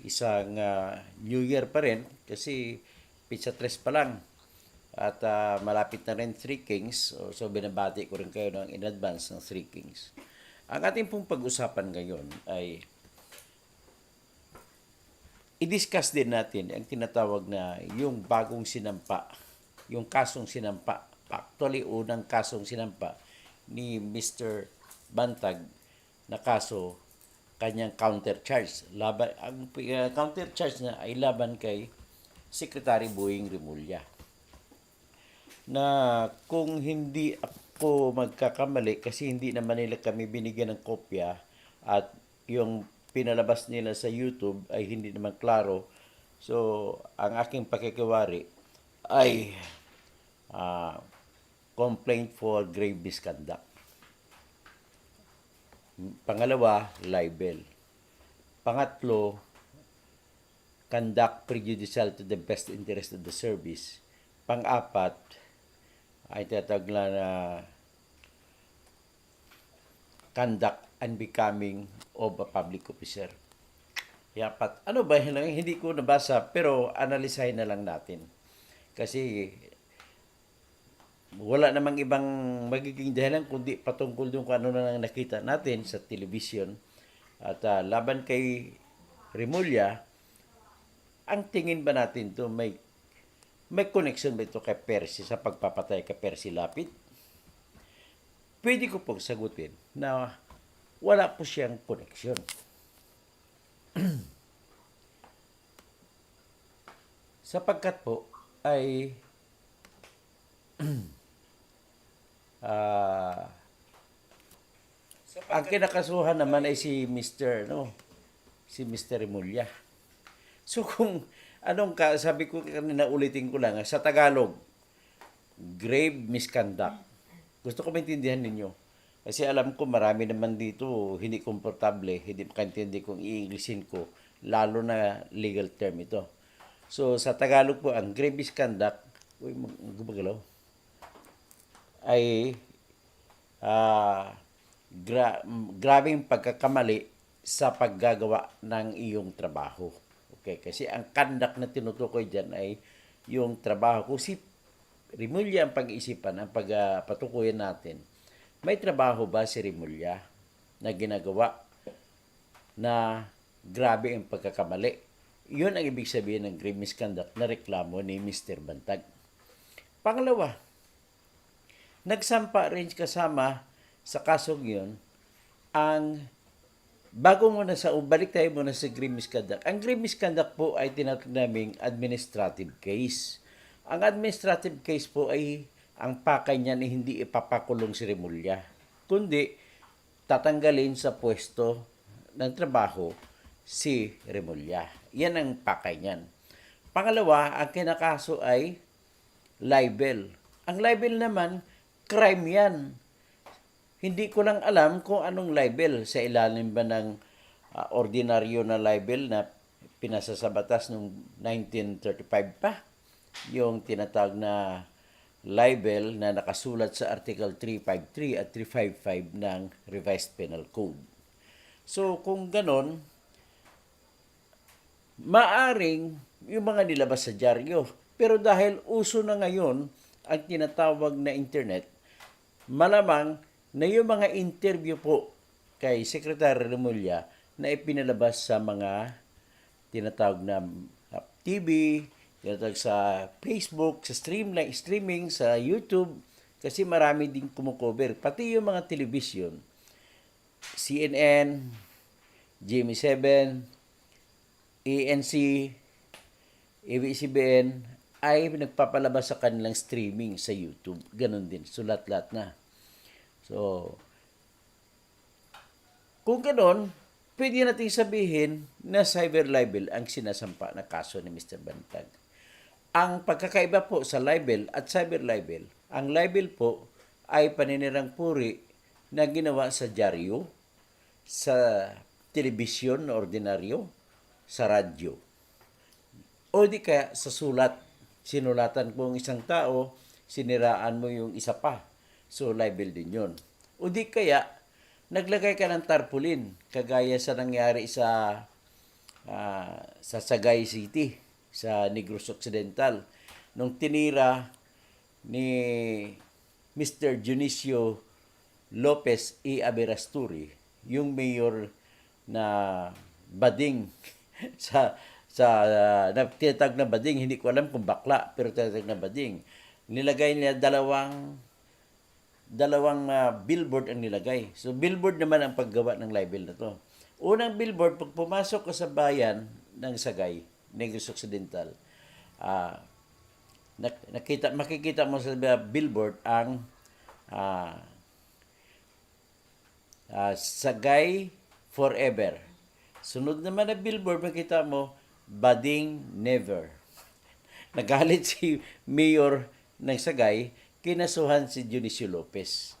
isang New Year pa rin kasi Pizza 3 pa lang. At malapit na rin Three Kings. So binabati ko rin kayo ng in advance ng Three Kings. Ang ating pong pag-usapan ngayon ay i-discuss din natin ang tinatawag na yung bagong sinampa, yung kasong sinampa. Actually, unang kasong sinampa ni Mr. Bantag na kaso kanyang counter-charge. Ang counter-charge na ay laban kay Secretary Boying Rimulya. Na kung hindi ako magkakamali, kasi hindi naman nila kami binigyan ng kopya at yung pinalabas nila sa YouTube ay hindi naman klaro. So, ang aking pakikiwari ay complaint for grave misconduct. Pangalawa, libel. Pangatlo, conduct prejudicial to the best interest of the service. Pang-apat, ay tinatawag na conduct unbecoming of a public officer. Yapat. Ano ba? Hindi ko nabasa pero analisahin na lang natin. Kasi wala namang ibang magiging dahilan kundi patungkol doon kung ano na lang nakita natin sa television. At laban kay Rimulya, ang tingin ba natin to may connection ba ito kay Percy sa pagpapatay kay Percy Lapid? Pwede ko pong sagutin na wala po siyang connection. Sapagkat po ay ang kinakasuhan naman ay si Mr. Rimulya. So kung sabi ko kanina, ulitin ko lang, sa Tagalog, grave misconduct. Gusto ko maintindihan ninyo. Kasi alam ko marami naman dito hindi komportable, hindi makaintindi kung i-Englishin ko, lalo na legal term ito. So sa Tagalog po, ang grave misconduct, gumagalaw, ay grabing pagkakamali sa paggagawa ng iyong trabaho. Okay, kasi ang conduct na tinutukoy dyan ay yung trabaho. Kung si Rimulya ang pag-iisipan, ang pagpatukuyan natin, may trabaho ba si Rimulya na ginagawa na grabe ang pagkakamali? Yun ang ibig sabihin ng grave misconduct na reklamo ni Mr. Bantag. Pangalawa, nagsampa rin kasama sa kasong yun ang balik tayo muna sa grave misconduct. Ang grave misconduct po ay tinatawag naming administrative case. Ang administrative case po ay ang pakay niyan ay hindi ipapakulong si Rimulya, kundi tatanggalin sa pwesto ng trabaho si Rimulya. Yan ang pakay niyan. Pangalawa, ang kinakaso ay libel. Ang libel naman, crime yan. Hindi ko lang alam kung anong libel. Sa ilalim ba ng ordinaryo na libel na pinasa sa batas noong 1935 pa? Yung tinatawag na libel na nakasulat sa Article 353 at 355 ng Revised Penal Code. So, kung ganon, maaring yung mga nilabas sa dyaryo. Pero dahil uso na ngayon ang tinatawag na internet, malamang na yung mga interview po kay Secretary Rimulya na ipinalabas sa mga tinatawag na TV, tinatawag sa Facebook, sa streaming, sa YouTube, kasi marami din kumukover. Pati yung mga television, CNN, GMA7, ANC, ABS-CBN, ay nagpapalabas sa kanilang streaming sa YouTube. Ganon din, sulat-lat na. So, kung ganon, pwede natin sabihin na cyber libel ang sinasampa na kaso ni Mr. Bantag. Ang pagkakaiba po sa libel at cyber libel, ang libel po ay paninirang puri na ginawa sa dyaryo, sa telebisyon na ordinaryo, sa radyo. O di kaya sa sulat, sinulatan mo isang tao, siniraan mo yung isa pa. So, libel din yun. O di kaya, naglagay ka ng tarpaulin, kagaya sa nangyari sa sa Sagay City, sa Negros Occidental. Nung tinira ni Mr. Dionisio Lopez E. Aberasturi, yung mayor na bading tinatag na bading, hindi ko alam kung bakla, pero tinatag na bading. Nilagay niya dalawang billboard ang nilagay. So billboard naman ang paggawa ng libel na to. Unang billboard, pag pumasok ka sa bayan ng Sagay, Negros Occidental, makikita mo sa billboard ang Sagay Forever. Sunod naman na billboard, makita mo, Bading Never. Nagalit si Mayor ng Sagay, kinasuhan si Dionisio Lopez.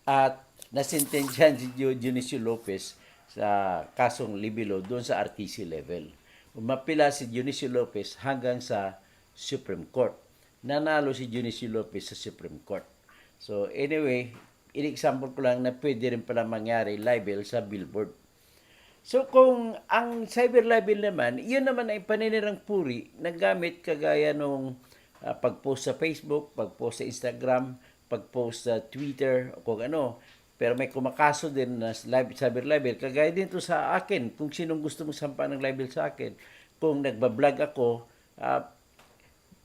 At nasintensyahan si Dionisio Lopez sa kasong libelo doon sa RTC level. Umapila si Dionisio Lopez hanggang sa Supreme Court. Nanalo si Dionisio Lopez sa Supreme Court. So anyway, in-example ko lang na pwede rin pala mangyari libel sa billboard. So kung ang cyber libel naman, yun naman ay paninirang puri na gamit kagaya nung pag-post sa Facebook, pag-post sa Instagram, pag-post sa Twitter, o kung ano. Pero may kumakaso din na cyber libel. Kagaya din to sa akin, kung sinong gusto mong sampa ng libel sa akin. Kung nagbablog ako,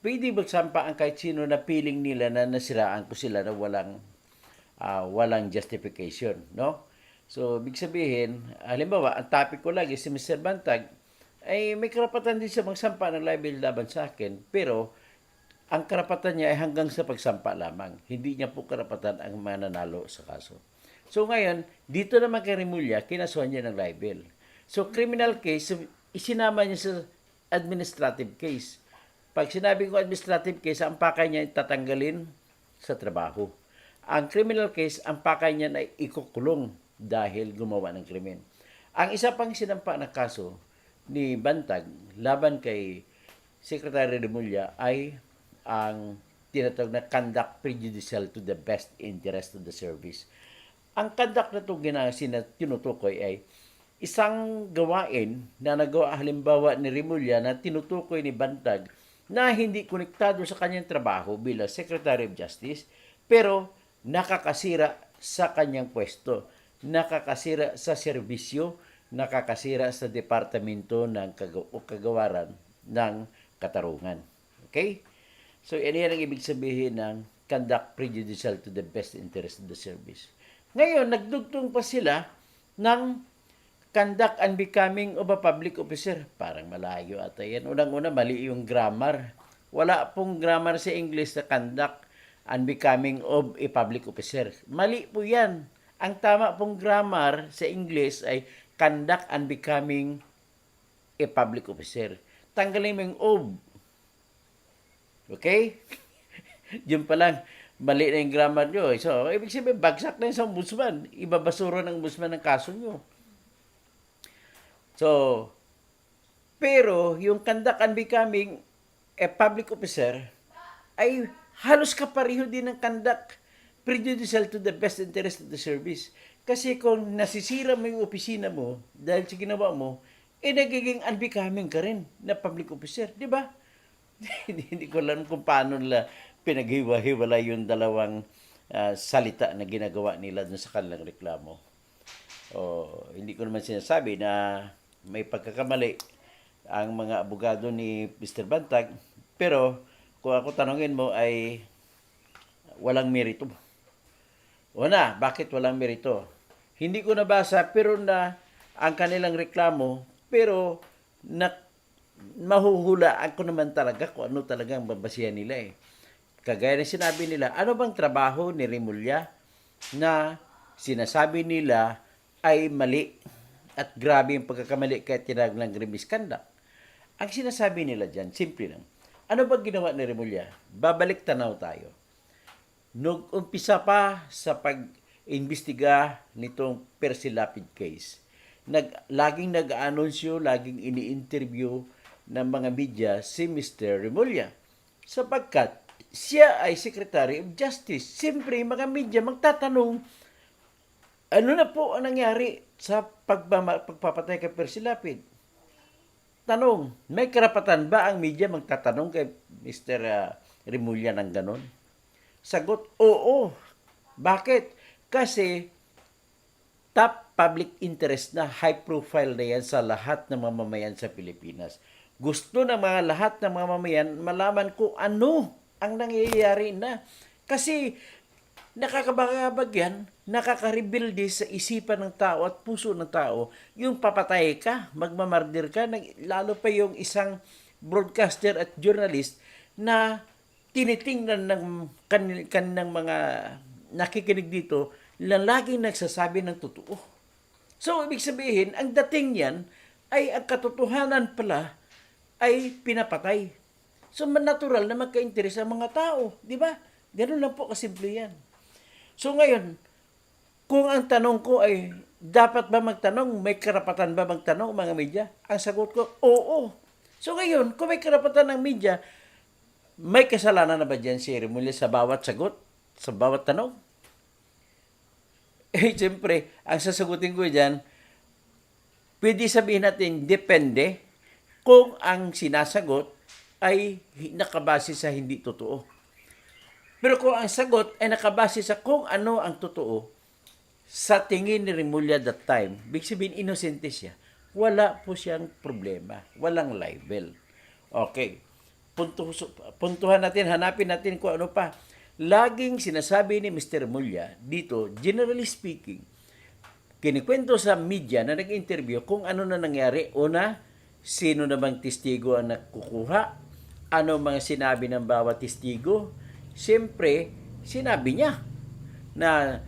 pwede magsampa ang kahit sino na feeling nila na nasiraan ko sila na walang justification, no? So, ibig sabihin, halimbawa, ang topic ko lagi si Mr. Bantag, ay may karapatan din siya magsampa ng libel laban sa akin, pero ang karapatan niya ay hanggang sa pagsampa lamang. Hindi niya po karapatan ang mananalo sa kaso. So ngayon, dito naman kay Remulla, kinasuhan niya ng libel. So criminal case, isinama niya sa administrative case. Pag sinabi ko administrative case, ang pakay niya ay tatanggalin sa trabaho. Ang criminal case, ang pakay niya ay ikukulong dahil gumawa ng krimen. Ang isa pang sinampa na kaso ni Bantag laban kay Secretary Remulla ay ang tinatawag na conduct prejudicial to the best interest of the service. Ang conduct na itong tinutukoy ay isang gawain na nagawa halimbawa ni Remulla na tinutukoy ni Bantag na hindi konektado sa kanyang trabaho bilang Secretary of Justice, pero nakakasira sa kanyang pwesto, nakakasira sa serbisyo, nakakasira sa departamento ng kagawaran ng katarungan. Okay? So, yan ang ibig sabihin ng conduct prejudicial to the best interest of the service. Ngayon, nagdugtong pa sila ng conduct unbecoming of a public officer. Parang malayo ata yan. Unang-una, mali yung grammar. Wala pong grammar sa English na conduct unbecoming of a public officer. Mali po yan. Ang tama pong grammar sa English ay conduct unbecoming a public officer. Tanggalin mo yung of. Okay? Yun pa lang, mali na yung grammar nyo. So, ibig sabihin, bagsak na yung sa ombudsman. Ibabasura ng ombudsman ng kaso nyo. So, pero yung conduct unbecoming a public officer ay halos kapareho din ng conduct prejudicial to the best interest of the service. Kasi kung nasisira mo yung opisina mo dahil sa ginawa mo, nagiging unbecoming ka rin na public officer. Di ba? Hindi ko alam kung paano nila pinaghiwa-hiwala yung dalawang salita na ginagawa nila dun sa kanilang reklamo. Hindi ko naman sinasabi na may pagkakamali ang mga abogado ni Mr. Bantag, pero kung ako tanongin mo ay walang merito. Una, bakit walang merito? Hindi ko nabasa pero na ang kanilang reklamo, pero mahuhula ako naman talaga kung ano talagang babasihan nila eh. Kagaya ng sinabi nila, ano bang trabaho ni Remulla na sinasabi nila ay mali at grabe yung pagkakamali kaya tinawag ng grave misconduct. Ang sinasabi nila dyan, simple lang. Ano bang ginawa ni Remulla? Babalik tanaw tayo. Nung umpisa pa sa pag-imbestiga nitong Percy Lapid case, laging nag-aanunsyo, laging ini-interview ng mga media si Mr. Remulla. Sapagkat siya ay Secretary of Justice. Siyempre, mga media magtatanong, ano na po ang nangyari sa pagpapatay kay Percy Lapid? Tanong, may karapatan ba ang media magtatanong kay Mr. Remulla ng ganon? Sagot, oo. Bakit? Kasi top public interest na, high profile na yan sa lahat ng mamamayan sa Pilipinas. Gusto ng mga lahat ng mamamayan malaman kung ano ang nangyayari na. Kasi nakakabagabag yan, nakaka-rebuilde sa isipan ng tao at puso ng tao, yung papatay ka, magmamardir ka, lalo pa yung isang broadcaster at journalist na tinitingnan ng kanilang mga nakikinig dito na laging nagsasabi ng totoo. So, ibig sabihin, ang dating yan ay ang katotohanan pala ay pinapatay. So, natural na magka-interest ang mga tao. Di ba? Ganun lang po kasimple yan. So, ngayon, kung ang tanong ko ay, dapat ba magtanong? May karapatan ba magtanong mga media? Ang sagot ko, oo. So, ngayon, kung may karapatan ng media, may kasalanan na ba dyan si Remulla sa bawat sagot? Sa bawat tanong? Eh, siyempre, ang sasagutin ko dyan, pwede sabihin natin, depende kung ang sinasagot ay nakabase sa hindi totoo. Pero kung ang sagot ay nakabase sa kung ano ang totoo, sa tingin ni Remulla that time, big sabihin, inosente siya. Wala po siyang problema. Walang libel. Okay. Puntuhan natin, hanapin natin kung ano pa. Laging sinasabi ni Mr. Remulla dito, generally speaking, kinikwento sa media na nag-interview kung ano na nangyari. Una, sino na bang testigo ang nakukuha? Ano mga sinabi ng bawat testigo? Siyempre, sinabi niya na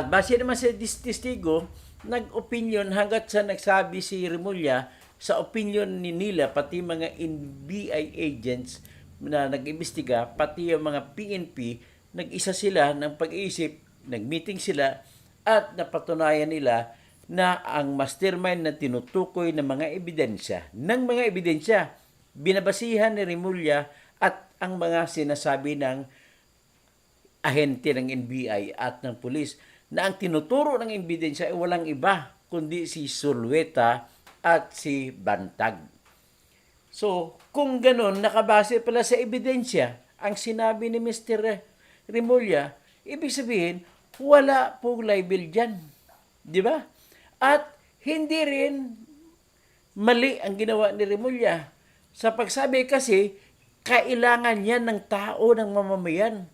base naman sa testigo, nag-opinion hanggat sa nagsabi si Remulla sa opinion ni nila, pati mga NBI agents na nag-imbestiga, pati yung mga PNP, nag-isa sila ng pag-iisip, nag-meeting sila, at napatunayan nila na ang mastermind na tinutukoy ng mga ebidensya, binabasihan ni Remulla at ang mga sinasabi ng ahente ng NBI at ng pulis na ang tinuturo ng ebidensya ay walang iba kundi si Zulueta at si Bantag. So, kung ganun, nakabase pala sa ebidensya ang sinabi ni Mr. Remulla, ibig sabihin, wala pong libel dyan. Di ba? At hindi rin mali ang ginawa ni Remulla. Sa pagsabi kasi, kailangan yan ng tao, ng mamamayan.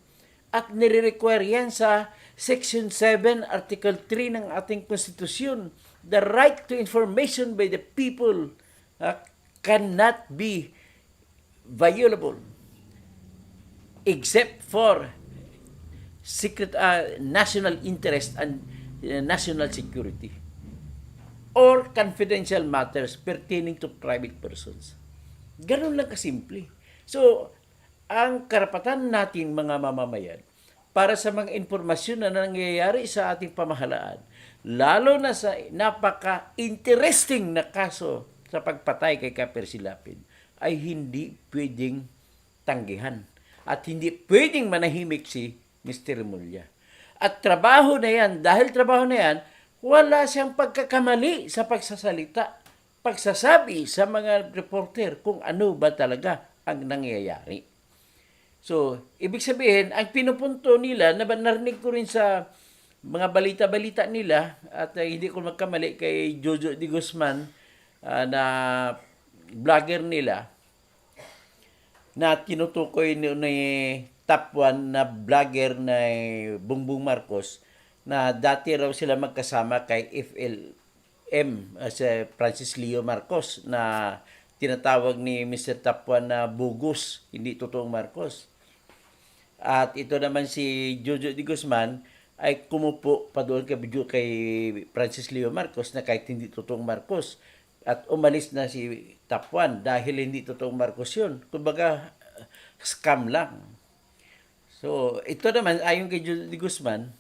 At nire-require yan sa Section 7, Article 3 ng ating konstitusyon. The right to information by the people cannot be violable except for secret national interest and national security or confidential matters pertaining to private persons. Ganun lang kasimple. So, ang karapatan natin mga mamamayan para sa mga informasyon na nangyayari sa ating pamahalaan, lalo na sa napaka-interesting na kaso sa pagpatay kay Kaper Silapin, ay hindi pwedeng tanggihan at hindi pwedeng manahimik si Mr. Remulla. At trabaho na yan, dahil trabaho na yan, wala siyang pagkakamali sa pagsasalita, pagsasabi sa mga reporter kung ano ba talaga ang nangyayari. So, ibig sabihin, ang pinupunto nila, narinig ko rin sa mga balita-balita nila, at hindi ko magkamali kay Jojo de Guzman, na vlogger nila, na tinutukoy ni top 1 na vlogger na Bongbong Marcos, na dati raw sila magkasama kay FLM, si Francis Leo Marcos, na tinatawag ni Mr. Top 1 na bogus, hindi totoong Marcos. At ito naman si Jojo de Guzman ay kumupo pa doon kay Francis Leo Marcos na kahit hindi totoong Marcos. At umalis na si Top 1 dahil hindi totoong Marcos yun. Kumbaga, scam lang. So, ito naman, ayon kay Jojo de Guzman,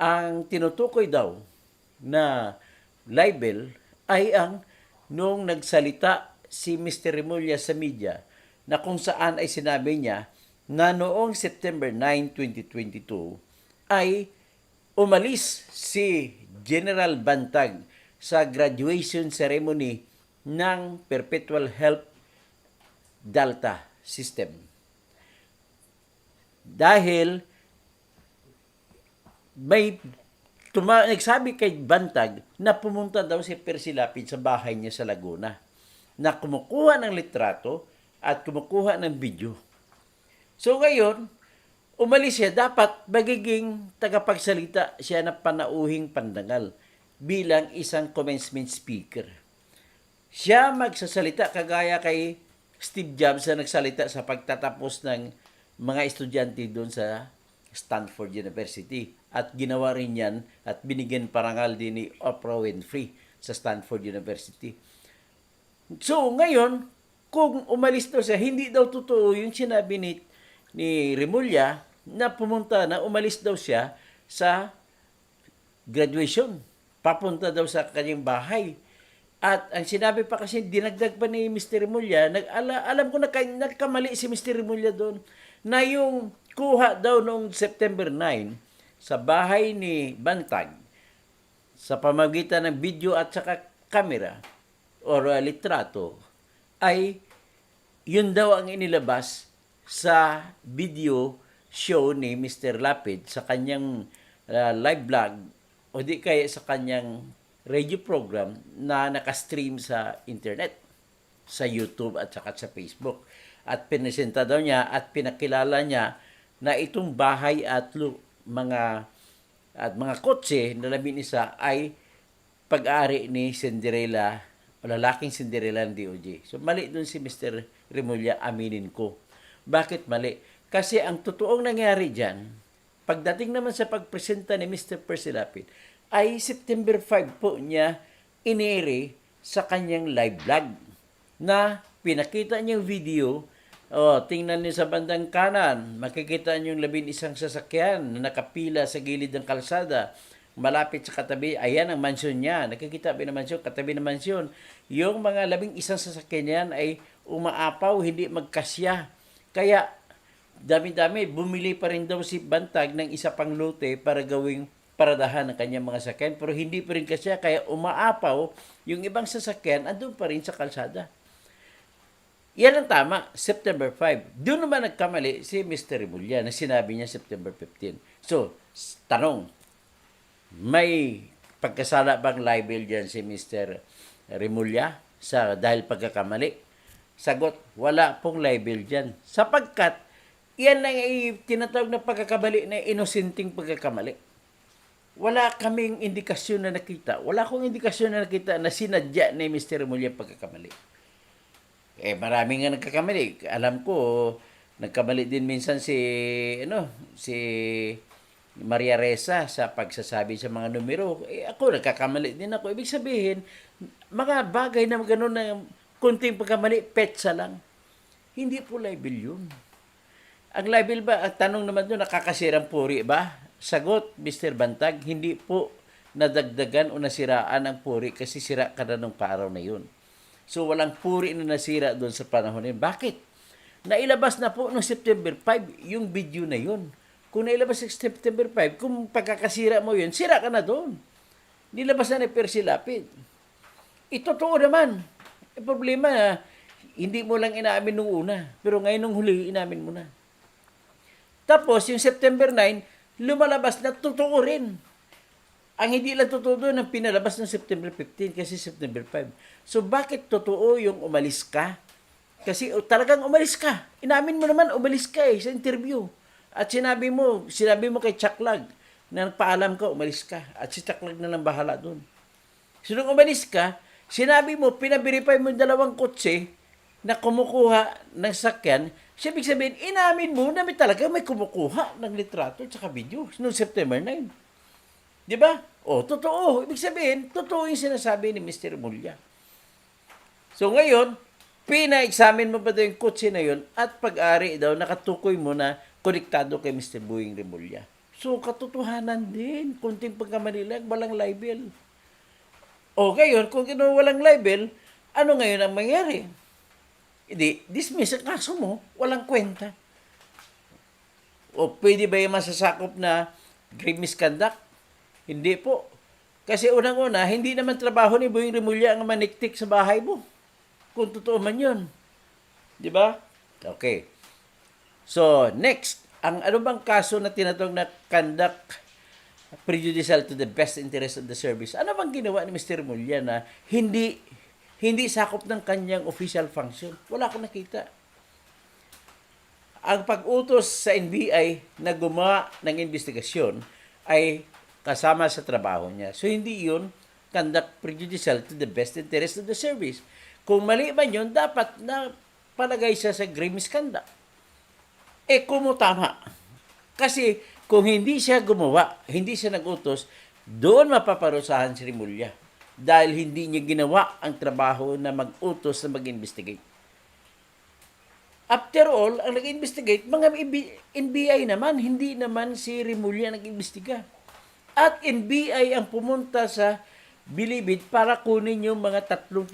ang tinutukoy daw na libel ay ang nung nagsalita si Mr. Remulla sa media na kung saan ay sinabi niya na noong September 9, 2022 ay umalis si General Bantag sa graduation ceremony ng Perpetual Help Delta System. Dahil may nagsabi kay Bantag na pumunta daw si Percy Lapid sa bahay niya sa Laguna na kumukuha ng litrato at kumukuha ng video. So ngayon, umalis siya, dapat magiging tagapagsalita siya na panauhing pandangal bilang isang commencement speaker. Siya magsasalita kagaya kay Steve Jobs na nagsalita sa pagtatapos ng mga estudyante doon sa Stanford University. At ginawa rin yan at binigyan parangal din ni Oprah Winfrey sa Stanford University. So ngayon, kung umalis daw siya, hindi daw totoo yung sinabi ni Remulla na pumunta na umalis daw siya sa graduation. Papunta daw sa kanyang bahay. At ang sinabi pa kasi, dinagdag pa ni Mr. Remulla, alam ko na nagkamali si Mr. Remulla doon, na yung kuha daw noong September 9 sa bahay ni Bantag sa pamamagitan ng video at saka camera o litrato ay yun daw ang inilabas sa video show ni Mr. Lapid sa kanyang live blog o di kaya sa kanyang radio program na nakastream sa internet, sa YouTube at saka sa Facebook. At pinesenta daw niya at pinakilala niya na itong bahay at mga kotse na labing-isa ay pag-ari ni Cinderella o lalaking Cinderella ng DOJ. So mali dun si Mr. Remulla, aminin ko. Bakit mali? Kasi ang totoong nangyari dyan, pagdating naman sa pagpresenta ni Mr. Percy Lapid, ay September 5 po niya inere sa kanyang live blog na pinakita niyang video. Tingnan niyo sa bandang kanan, makikita niyo yung 11 sasakyan na nakapila sa gilid ng kalsada. Malapit sa katabi, ayan ang mansyon niya. Nakikita ba ng mansyon? Katabi ng mansyon. Yung mga 11 sasakyan yan ay umaapaw, hindi magkasya. Kaya, dami-dami, bumili pa rin daw si Bantag ng isa pang lote para gawing paradahan ng kanyang mga sasakyan. Pero hindi pa rin kasya, kaya umaapaw yung ibang sasakyan, andun pa rin sa kalsada. Yan ang tama, September 5. Doon naman nagkamali si Mr. Remulla na sinabi niya September 15. So, tanong, may pagkasala bang libel dyan si Mr. Remulla dahil pagkakamali? Sagot, wala pong libel dyan. Sapagkat, yan lang ay tinatawag na pagkakamali na inosenteng pagkakamali. Wala kaming indikasyon na nakita. Wala akong indikasyon na nakita na sinadya ni Mr. Remulla pagkakamali. Marami nga nagkakamali. Alam ko, nagkamali din minsan si Maria Reza sa pagsasabi sa mga numero. Ako, nagkakamali din ako. Ibig sabihin, mga bagay na gano'n na kunting pagkamali, petsa lang. Hindi po libel yun. Ang libel ba, at tanong naman doon, nakakasirang puri ba? Sagot, Mr. Bantag, hindi po nadagdagan o nasiraan ang puri kasi sira ka na nung paraw na yun. So, walang puri na nasira doon sa panahon na yun. Bakit? Nailabas na po noong September 5 yung video na yun. Kung nailabas sa September 5, kung pagkakasira mo yun, sira ka na doon. Nilabas na ni Percy Lapid. Totoo naman. Problema, hindi mo lang inaamin nung una. Pero ngayon nung huli, inamin mo na. Tapos, yung September 9, lumalabas na totoo rin. Ang hindi lang totoo doon ang pinalabas ng September 15 kasi September 5. So, bakit totoo yung umalis ka? Kasi talagang umalis ka. Inamin mo naman, umalis ka sa interview. At sinabi mo kay Chaklag na nagpaalam ka, umalis ka. At si Chaklag na lang bahala doon. So, nung umalis ka, sinabi mo, pinabirify mo yung 2 kotse na kumukuha ng sakyan. Ibig sabihin, inamin mo na talaga may kumukuha ng litrato at saka video noong September 9. Di ba? Totoo. Ibig sabihin, totoo yung sinasabi ni Mr. Remulla. So ngayon, pina-examine mo pa daw yung kotse na yun at pag-ari daw, nakatukoy mo na konektado kay Mr. Boying Remulla. So, katotohanan din. Kunting pagkamali lang, walang libel. Ngayon, kung walang libel, ano ngayon ang mangyari? Hindi, dismiss ang kaso mo, walang kwenta. Pwede ba yung masasakop na grave misconduct? Hindi po. Kasi unang-una, hindi naman trabaho ni Boying Remulla ang maniktik sa bahay mo. kung totoo man yun. Di ba? Okay. So, next, ang ano bang kaso na tinatawag na conduct prejudicial to the best interest of the service? Ano bang ginawa ni Mr. Mulya na hindi sakop ng kanyang official function? Wala akong nakita. Ang pag-utos sa NBI na gumawa ng investigasyon ay kasama sa trabaho niya. So, hindi yun conduct prejudicial to the best interest of the service. Kung mali man yun, dapat na palagay siya sa grave misconduct. Kung tama. Kasi kung hindi siya gumawa, hindi siya nag-utos, doon mapaparusahan si Remulla. Dahil hindi niya ginawa ang trabaho na mag-utos na mag-investigate. After all, ang nag-investigate, mga NBI naman, hindi naman si Remulla nag-investiga. At NBI ang pumunta sa Bilibid para kunin yung mga tatlong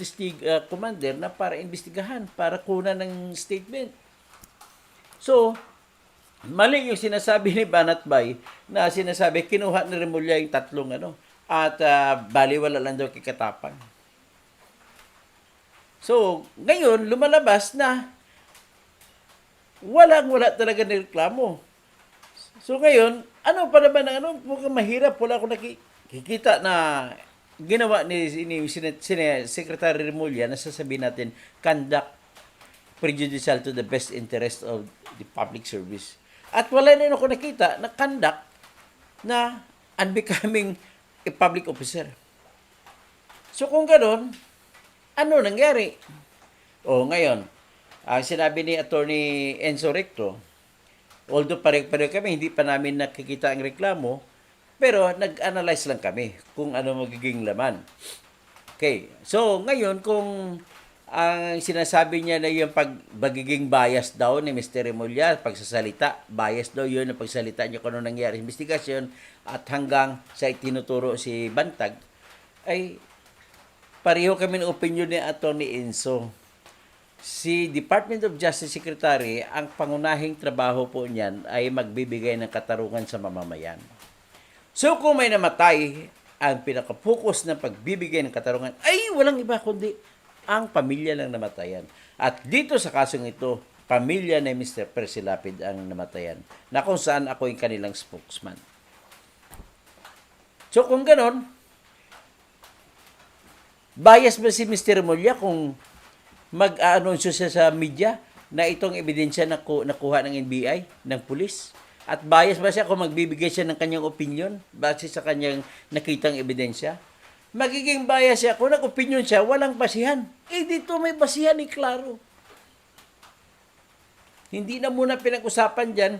commander na para investigahan, para kunan ng statement. So, mali yung sinasabi ni Banatbay na sinasabi, kinuha ni Remulla yung tatlong at baliwala lang daw kikatapang. So, ngayon, lumalabas na wala talaga nireklamo. So, ngayon, ano pa naman mukhang mahirap, wala akong nakikita na ginawa ni Secretary Remulla na sasabihin natin, conduct prejudicial to the best interest of the public service. At wala na ako nakita na conduct na unbecoming a public officer. So kung gano'n, ano nangyari? Ngayon, ang sinabi ni Attorney Enzo Recto, although pareho kami, hindi pa namin nakikita ang reklamo, pero nag-analyze lang kami kung ano magiging laman. Okay, so ngayon kung ang sinasabi niya na yung pagiging bias daw ni Mr. Remulla, pagsasalita, bias daw yun ang pagsalita niya kung ano nangyari sa investigasyon at hanggang sa itinuturo si Bantag, ay pareho kami ng opinion ni Atty. Enzo. Si Department of Justice Secretary, ang pangunahing trabaho po niyan ay magbibigay ng katarungan sa mamamayan. So kung may namatay, ang pinaka-focus ng pagbibigay ng katarungan ay walang iba kundi ang pamilya ng namatayan. At dito sa kasong ito, pamilya ni Mr. Percy Lapid ang namatayan, na kung saan ako yung kanilang spokesman. So kung ganon, bias ba si Mr. Remulla kung mag-aanunsyo siya sa media na itong ebidensya na nakuha ng NBI, ng pulis? At bias ba siya kung magbibigay siya ng kanyang opinion base sa kanyang nakitang ebidensya? Magiging bias siya kung nag-opinion siya, walang basihan. Dito may basihan, klaro. Hindi na muna pinag-usapan dyan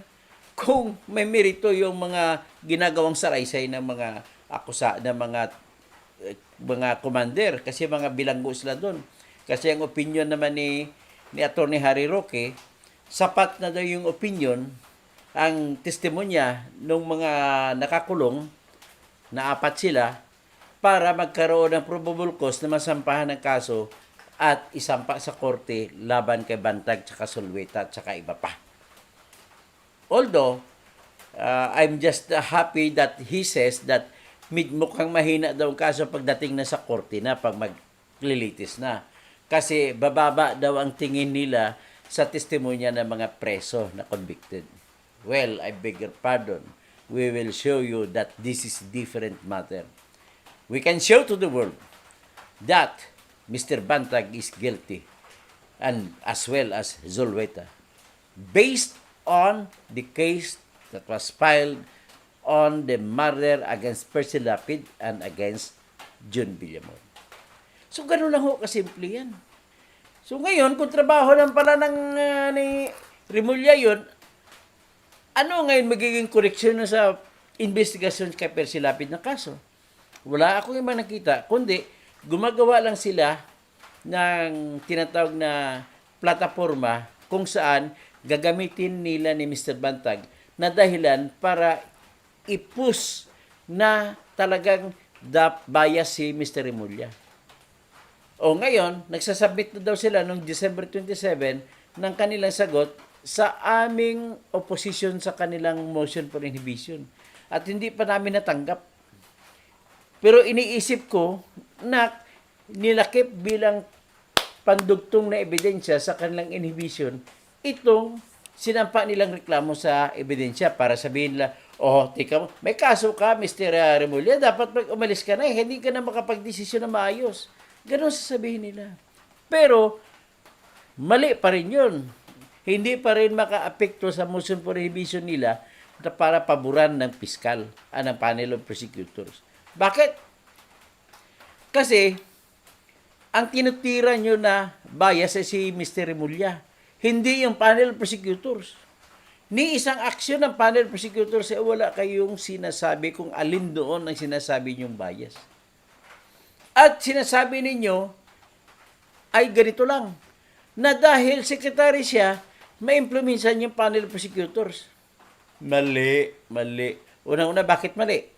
kung may merito yung mga ginagawang saraysay ng mga mga commander kasi mga bilanggo sila doon. Kasi ang opinion naman ni Atty. Harry Roque, sapat na daw yung opinion, ang testimonya ng mga nakakulong na 4 sila para magkaroon ng probable cause na masampahan ng kaso at isampa sa korte laban kay Bantag, tsaka Solweta, tsaka iba pa. Although, I'm just happy that he says that mukhang mahina daw ang kaso pagdating na sa korte na, pag maglilitis na. Kasi bababa daw ang tingin nila sa testimonya ng mga preso na convicted. Well, I beg your pardon. We will show you that this is different matter. We can show to the world that Mr. Bantag is guilty and as well as Zolweta based on the case that was filed on the murder against Percy Lapid and against John Villamor. So, gano'n lang ho kasimple yan. So, ngayon, kung trabaho lang pala ni Remulla yun, ano ngayon magiging koreksyon sa investigasyon kay Percy Lapid na kaso? Wala akong ibang nakita, kundi gumagawa lang sila ng tinatawag na plataforma kung saan gagamitin nila ni Mr. Bantag na dahilan para i-push na talagang bias si Mr. Remulla. Ngayon, nagsasubmit na daw sila noong December 27 ng kanilang sagot sa aming opposition sa kanilang motion for inhibition. At hindi pa namin natanggap. Pero iniisip ko na nilakip bilang pandugtong na ebidensya sa kanilang inhibition itong sinampa nilang reklamo sa ebidensya para sabihin nila, oh, tika mo, may kaso ka, Mr. Remulla, dapat umalis ka na, hindi ka na makapagdesisyon na maayos. Ganon sasabihin nila. Pero, mali pa rin yun. Hindi pa rin maka-apekto sa motion for revision nila na para paboran ng piskal, ng panel of prosecutors. Bakit? Kasi, ang tinutira nyo na bias ay si Mr. Remulla. Hindi yung panel of prosecutors. Ni isang aksyon ng panel of prosecutors ay wala kayong sinasabi kung alin doon ang sinasabi nyong bias. At sinasabi ninyo ay ganito lang, na dahil secretary siya, ma-implementan yung panel of prosecutors. Mali. Unang-una, bakit mali?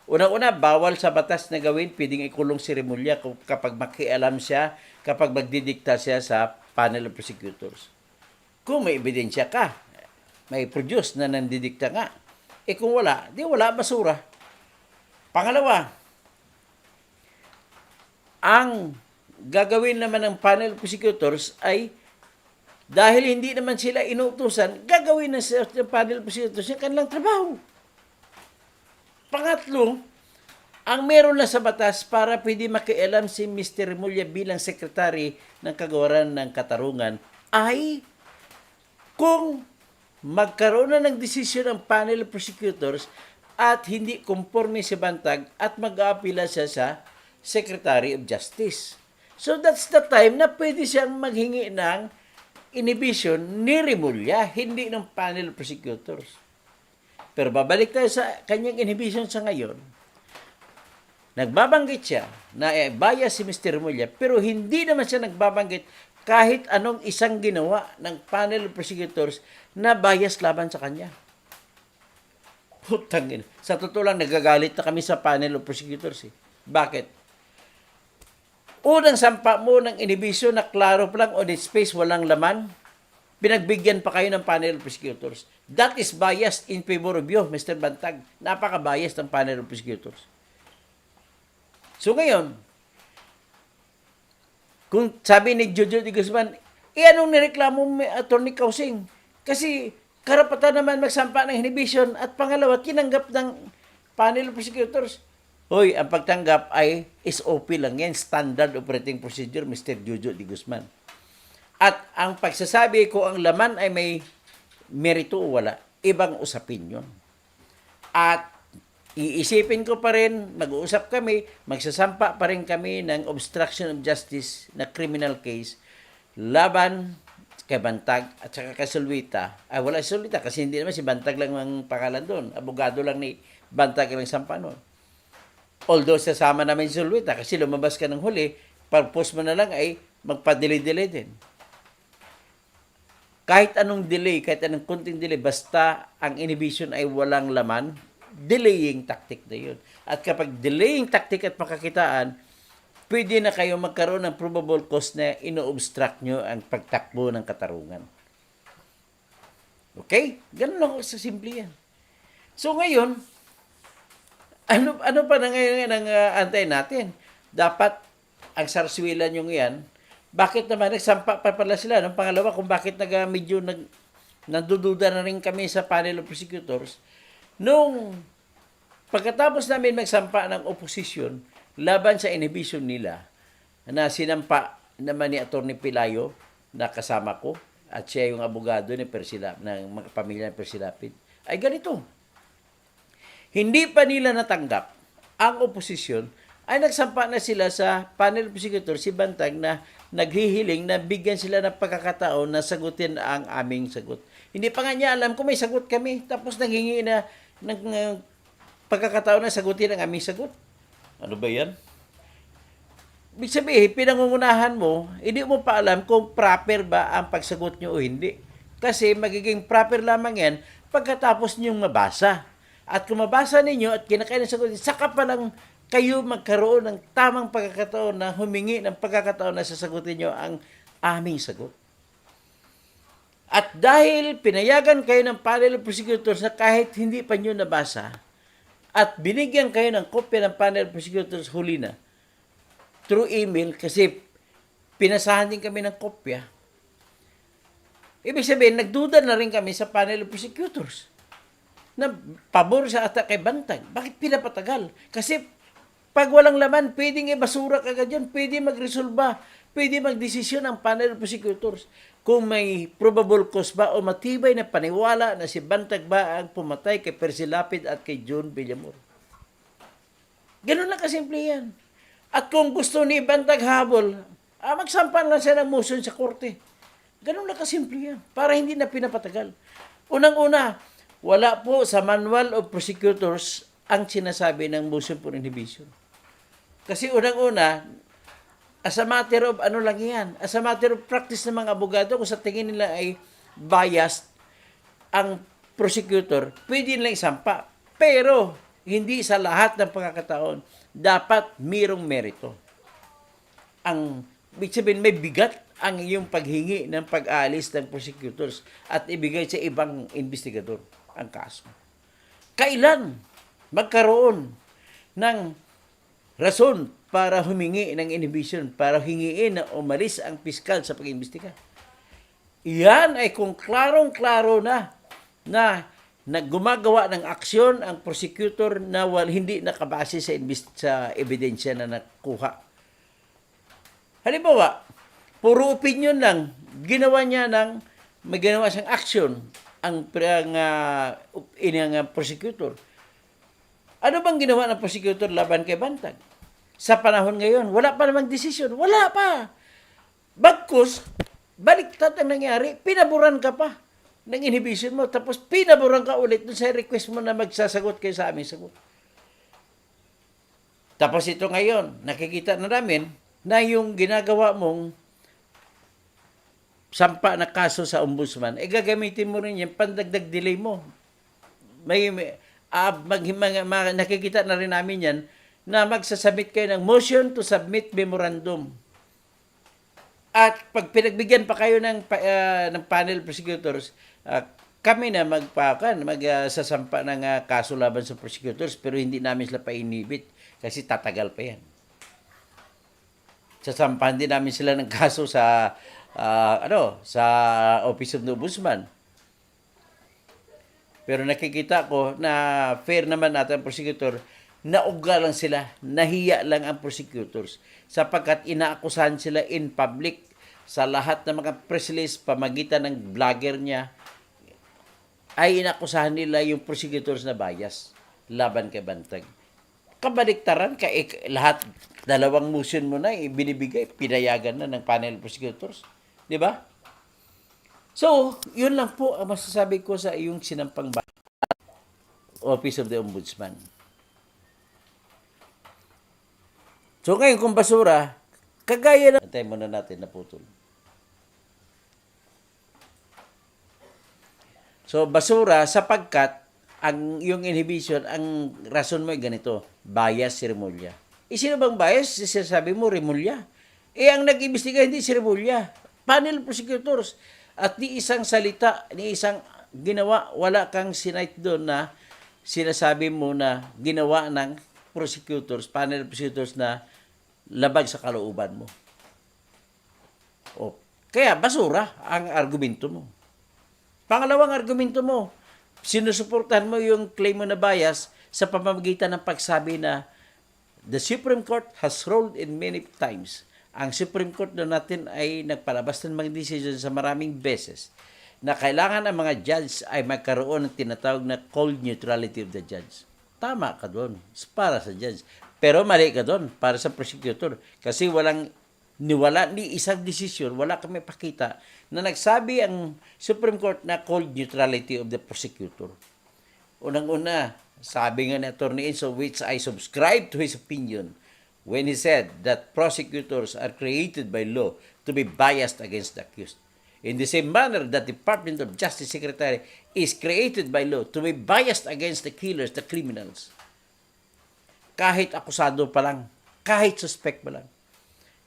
Unang-una, bawal sa batas na gawin, pwedeng ikulong si Remulla kapag makialam siya, kapag magdidikta siya sa panel of prosecutors. Kung may ebidensya ka, may produce na nandidikta nga. Kung wala, di wala, basura. Pangalawa, ang gagawin naman ng panel of prosecutors ay dahil hindi naman sila inuutusan, gagawin na sa panel of prosecutors yung kanilang trabaho. Pangatlo, ang meron na sa batas para pwede makialam si Mr. Remulla bilang sekretary ng Kagawaran ng Katarungan ay kung magkaroon na ng desisyon ang panel of prosecutors at hindi conforme si Bantag at mag-aapila siya sa Secretary of Justice. So that's the time na pwede siyang maghingi ng inhibition ni Remulla, hindi ng panel of prosecutors. Pero babalik tayo sa kanyang inhibition sa ngayon. Nagbabanggit siya na bias si Mr. Remulla, pero hindi naman siya nagbabanggit kahit anong isang ginawa ng panel of prosecutors na bias laban sa kanya. Putang ina. Sa totoo lang, nagagalit na kami sa panel of prosecutors. Bakit? Unang sampa mo ng inhibition na klaro pa lang on its face, walang laman, pinagbigyan pa kayo ng panel of prosecutors. That is biased in favor of you, Mr. Bantag. Napaka-biased ng panel of prosecutors. So ngayon, kung sabi ni Jojo de Guzman, anong nireklamo mo, Atty. Kausing? Kasi karapatan naman magsampa ng inhibition at pangalawa, tinanggap ng panel of prosecutors. Hoy, ang pagtanggap ay SOP lang yan, Standard Operating Procedure, Mr. Jojo de Guzman. At ang pagsasabi ko ang laman ay may merito o wala, ibang usapin yun. At iisipin ko pa rin, mag-uusap kami, magsasampa pa rin kami ng obstruction of justice na criminal case laban kay Bantag at saka kay Sulwita. Ay, wala si Sulwita kasi hindi naman si Bantag lang ang pangalan doon. Abogado lang ni Bantag ang sampa noon. Although sasama namin si Sulwita kasi lumabas ka ng huli, purpose mo na lang ay magpa-delay-delay din. Kahit anong delay, kahit anong kunting delay, basta ang inhibition ay walang laman, delaying tactic na yun. At kapag delaying tactic at makakitaan, pwede na kayo magkaroon ng probable cause na ino-obstruct nyo ang pagtakbo ng katarungan. Okay? Ganun lang sa simple yan. So ngayon, ano pa na ngayon ang antay natin? Dapat ang sarswilan yung yan. Bakit naman nagsampa pa pala sila? Nung pangalawa, kung bakit medyo nandududa na rin kami sa panel of prosecutors, nung pagkatapos namin magsampa ng opposition laban sa inhibition nila, na sinampa naman ni Atty. Pelayo na kasama ko, at siya yung abogado ni ng mga pamilya ng Persilapid, ay ganito. Hindi pa nila natanggap ang oposisyon, ay nagsampa na sila sa panel of prosecutors, si Bantag, na naghihiling na bigyan sila ng pagkakataon na sagutin ang aming sagot. Hindi pa nga niya alam kung may sagot kami, tapos naghingi na ng pagkakataon na sagutin ang aming sagot. Ano ba yan? Ibig sabihin, pinangungunahan mo, hindi mo pa alam kung proper ba ang pagsagot nyo o hindi. Kasi magiging proper lamang yan pagkatapos nyong mabasa. At kung mabasa ninyo at kinakain ng sagot, saka pa lang kayo magkaroon ng tamang pagkakataon na humingi ng pagkakataon na sasagutin nyo ang aming sagot. At dahil pinayagan kayo ng panel of prosecutors na kahit hindi pa nyo nabasa, at binigyan kayo ng kopya ng panel of prosecutors huli na, through email, kasi Pinasahan din kami ng kopya. Ibig sabihin, nagduda na rin kami sa panel of prosecutors na pabor sa ata kay Bantag. Bakit pinapatagal? Kasi pag walang laman, pwedeng ibasura kagad yun. Pwede magresolba. Pwede magdesisyon ang panel of prosecutors. Kung may probable cause ba o matibay na paniwala na si Bantag ba ang pumatay kay Percy Lapid at kay John Villamor. Ganun lang kasimple yan. At kung gusto ni Bantag habol, magsampan lang siya ng motion sa korte. Ganun lang kasimple yan. Para hindi na pinapatagal. Unang-una, wala po sa Manual of Prosecutors ang sinasabi ng motion for inhibition. Kasi unang-una, as a matter of ano lang yan, as a matter of practice ng mga abogado, kung sa tingin nila ay biased ang prosecutor, pwede nilang isampa. Pero, hindi sa lahat ng pagkakataon, dapat mayroong merito. Ang, ibig sabihin, may bigat ang iyong paghingi ng pag-aalis ng prosecutors at ibigay sa ibang investigador ang kaso. Kailan magkaroon ng rason para humingi ng inhibition, para hingiin na umalis ang piskal sa pag-imbestiga? Iyan ay kung klarong-klaro na gumagawa ng aksyon ang prosecutor na hindi nakabase sa ebidensya na nakuha. Halimbawa, puro opinion lang, may ginawa siyang aksyon ang prosecutor. Ano bang ginawa ng prosecutor laban kay Bantag? Sa panahon ngayon, wala pa namang desisyon. Wala pa. Bagkus, baliktad ang nangyari, pinaboran ka pa ng inhibition mo, tapos pinaboran ka ulit dun sa request mo na magsasagot kayo sa aming sagot. Tapos ito ngayon, nakikita na namin na yung ginagawa mong sampa na kaso sa ombudsman, gagamitin mo rin yung pandagdag delay mo. Nakikita na rin namin yan na magsasubmit kayo ng motion to submit memorandum. At pag pinagbigyan pa kayo ng panel prosecutors, kami na magsasampa ng kaso laban sa prosecutors, pero hindi namin sila pa-inhibit kasi tatagal pa yan. Sasampahan din namin sila ng kaso sa sa Office of the Ombudsman. Pero nakikita ko na fair naman natin ang prosecutor, nauga lang sila, nahiya lang ang prosecutors sapagkat inaakusahan sila in public sa lahat ng mga press release pamagitan ng vlogger niya, ay inakusahan nila yung prosecutors na bias laban kay Bantag. Kabaliktaran, lahat, dalawang motion mo na binibigay, pinayagan na ng panel prosecutors. Di ba? So, yun lang po ang masasabi ko sa iyong sinampang Office of the Ombudsman. So, ngayon kung basura, kagaya na... Antay muna natin, naputol. So, basura sapagkat ang yung inhibition, ang rason mo ay ganito, bias si Remulla. Sino bang bias? Sabi mo, Remulla. Ang nag-imbestiga hindi si Remulla. Panel prosecutors. At ni isang salita, ni isang ginawa, wala kang sinite doon na sinasabi mo na ginawa ng prosecutors, panel prosecutors na labag sa kalooban mo. Kaya basura ang argumento mo. Pangalawang argumento mo, sinusuportahan mo yung claim mo na bias sa pamamagitan ng pagsabi na the Supreme Court has ruled in many times. Ang Supreme Court na natin ay nagpalabas ng mga decision sa maraming beses na kailangan ang mga judge ay magkaroon ng tinatawag na cold neutrality of the judge. Tama ka doon para sa judge. Pero mali ka doon para sa prosecutor. Kasi wala ni isang desisyon, wala kami pakita na nagsabi ang Supreme Court na cold neutrality of the prosecutor. Unang-una, sabi nga ni Attorney Enzo, which I subscribe to his opinion, when he said that prosecutors are created by law to be biased against the accused. In the same manner, the Department of Justice Secretary is created by law to be biased against the killers, the criminals. Kahit akusado pa lang, kahit suspect pa lang.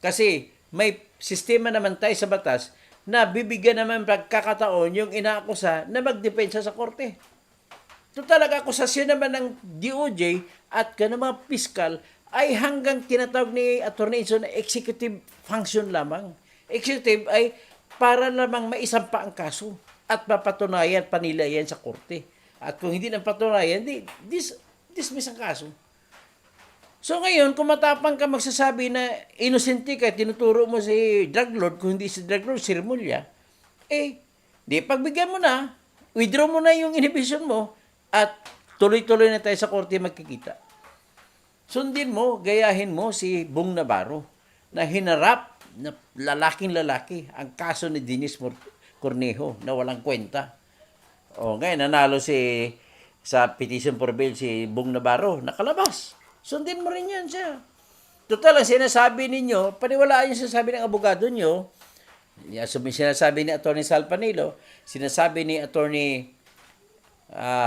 Kasi may sistema naman tayo sa batas na bibigyan naman pagkakataon yung inaakusa na magdepensa sa korte. Ito talaga akusasyon naman ng DOJ at mga piskal ay hanggang tinatawag ni Atty. Enzo na executive function lamang. Executive ay para lamang maisampa ang kaso at mapatunayan pa nila yan sa korte. At kung hindi na patunayan, dismiss ang kaso. So ngayon, kung matapang ka magsasabi na inosente ka, tinuturo mo si drug lord, kung hindi si drug lord, si Remulla, di pagbigyan mo na, withdraw mo na yung inhibition mo, at tuloy-tuloy na tayo sa korte magkikita. Sundin mo, gayahin mo si Bong Navarro na hinarap na lalaking-lalaki ang kaso ni Dennis Cornejo na walang kwenta. O ngayon, nanalo sa petition for bail si Bong Navarro, nakalabas. Sundin mo rin yan siya. Total, ang sinasabi ninyo, paniwalaan yung sinasabi ng abogado nyo, sinasabi ni Atty. Sal Panilo, sinasabi ni Atty.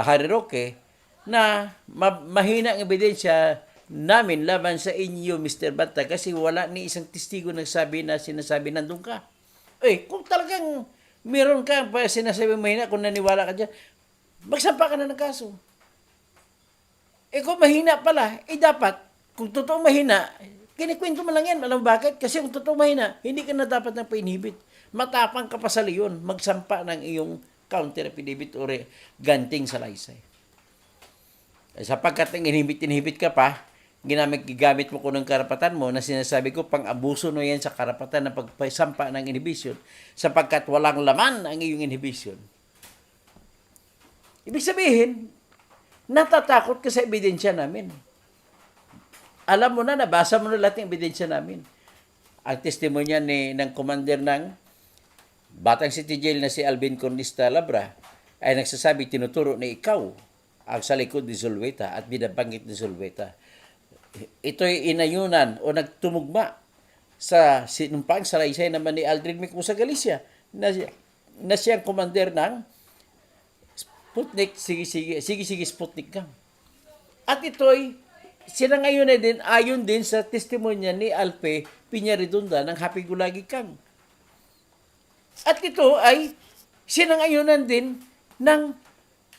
Harry Roque, na mahina ang ebidensya namin laban sa inyo, Mr. Bantag, kasi wala ni isang testigo nagsabi na sinasabi nandun ka. Kung talagang meron ka pa sinasabi mahina, kung naniwala ka dyan, magsampa ka na ng kaso. Kung mahina pala, dapat, kung totoo mahina, kinikwento mo lang yan. Alam mo bakit? Kasi kung totoo mahina, hindi ka na dapat na pa-inhibit. Matapang ka pa sa leon, magsampa ng iyong counter affidavit o ganting salaysay. Sapagkat ang inhibit ka pa, gigamit mo ko ng karapatan mo na sinasabi ko, pang-abuso no yan sa karapatan ng pagpasampa ng inhibition sapagkat walang laman ang iyong inhibition. Ibig sabihin, natatakot ka sa ebidensya namin. Alam mo na, nabasa mo na lahat ng ebidensya namin. Ang testimonya ng commander ng Batang City Jail na si Alvin Cornista Labra ay nagsasabi, tinuturo na ikaw ang sa likod ni Zulueta at binabanggit ni Zulueta. Ito'y inayunan o nagtumugma sa sinumpang salaysay naman ni Aldrin Micusa Galicia na siyang commander ng Sputnik, sige Sputnik Gang. At ito'y sinangayunan din ayon din sa testimonya ni Alpe Piñaredonda ng Happy-Go-Lucky Gang. At ito ay sinangayunan din ng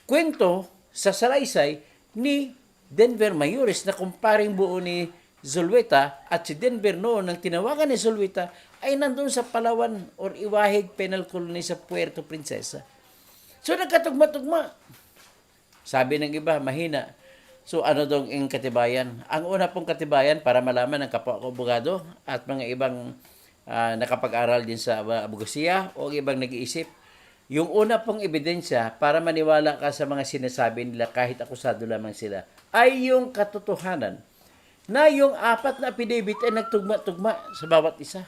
kwento sa salaysay ni Denver Mayores na kumparing buo ni Zulueta, at si Denver noon nang tinawagan ni Zulueta ay nandun sa Palawan or Iwahig Penal Colony sa Puerto Princesa. So nagkatugma-tugma. Sabi ng iba, mahina. So ano dong ang katibayan? Ang una pong katibayan para malaman ng kapwa ko abogado at mga ibang nakapag-aral din sa abogasiya o ibang nag-iisip, yung una pong ebidensya para maniwala ka sa mga sinasabi nila kahit akusado lamang sila ay yung katotohanan na yung 4 na affidavit ay nagtugma-tugma sa bawat isa.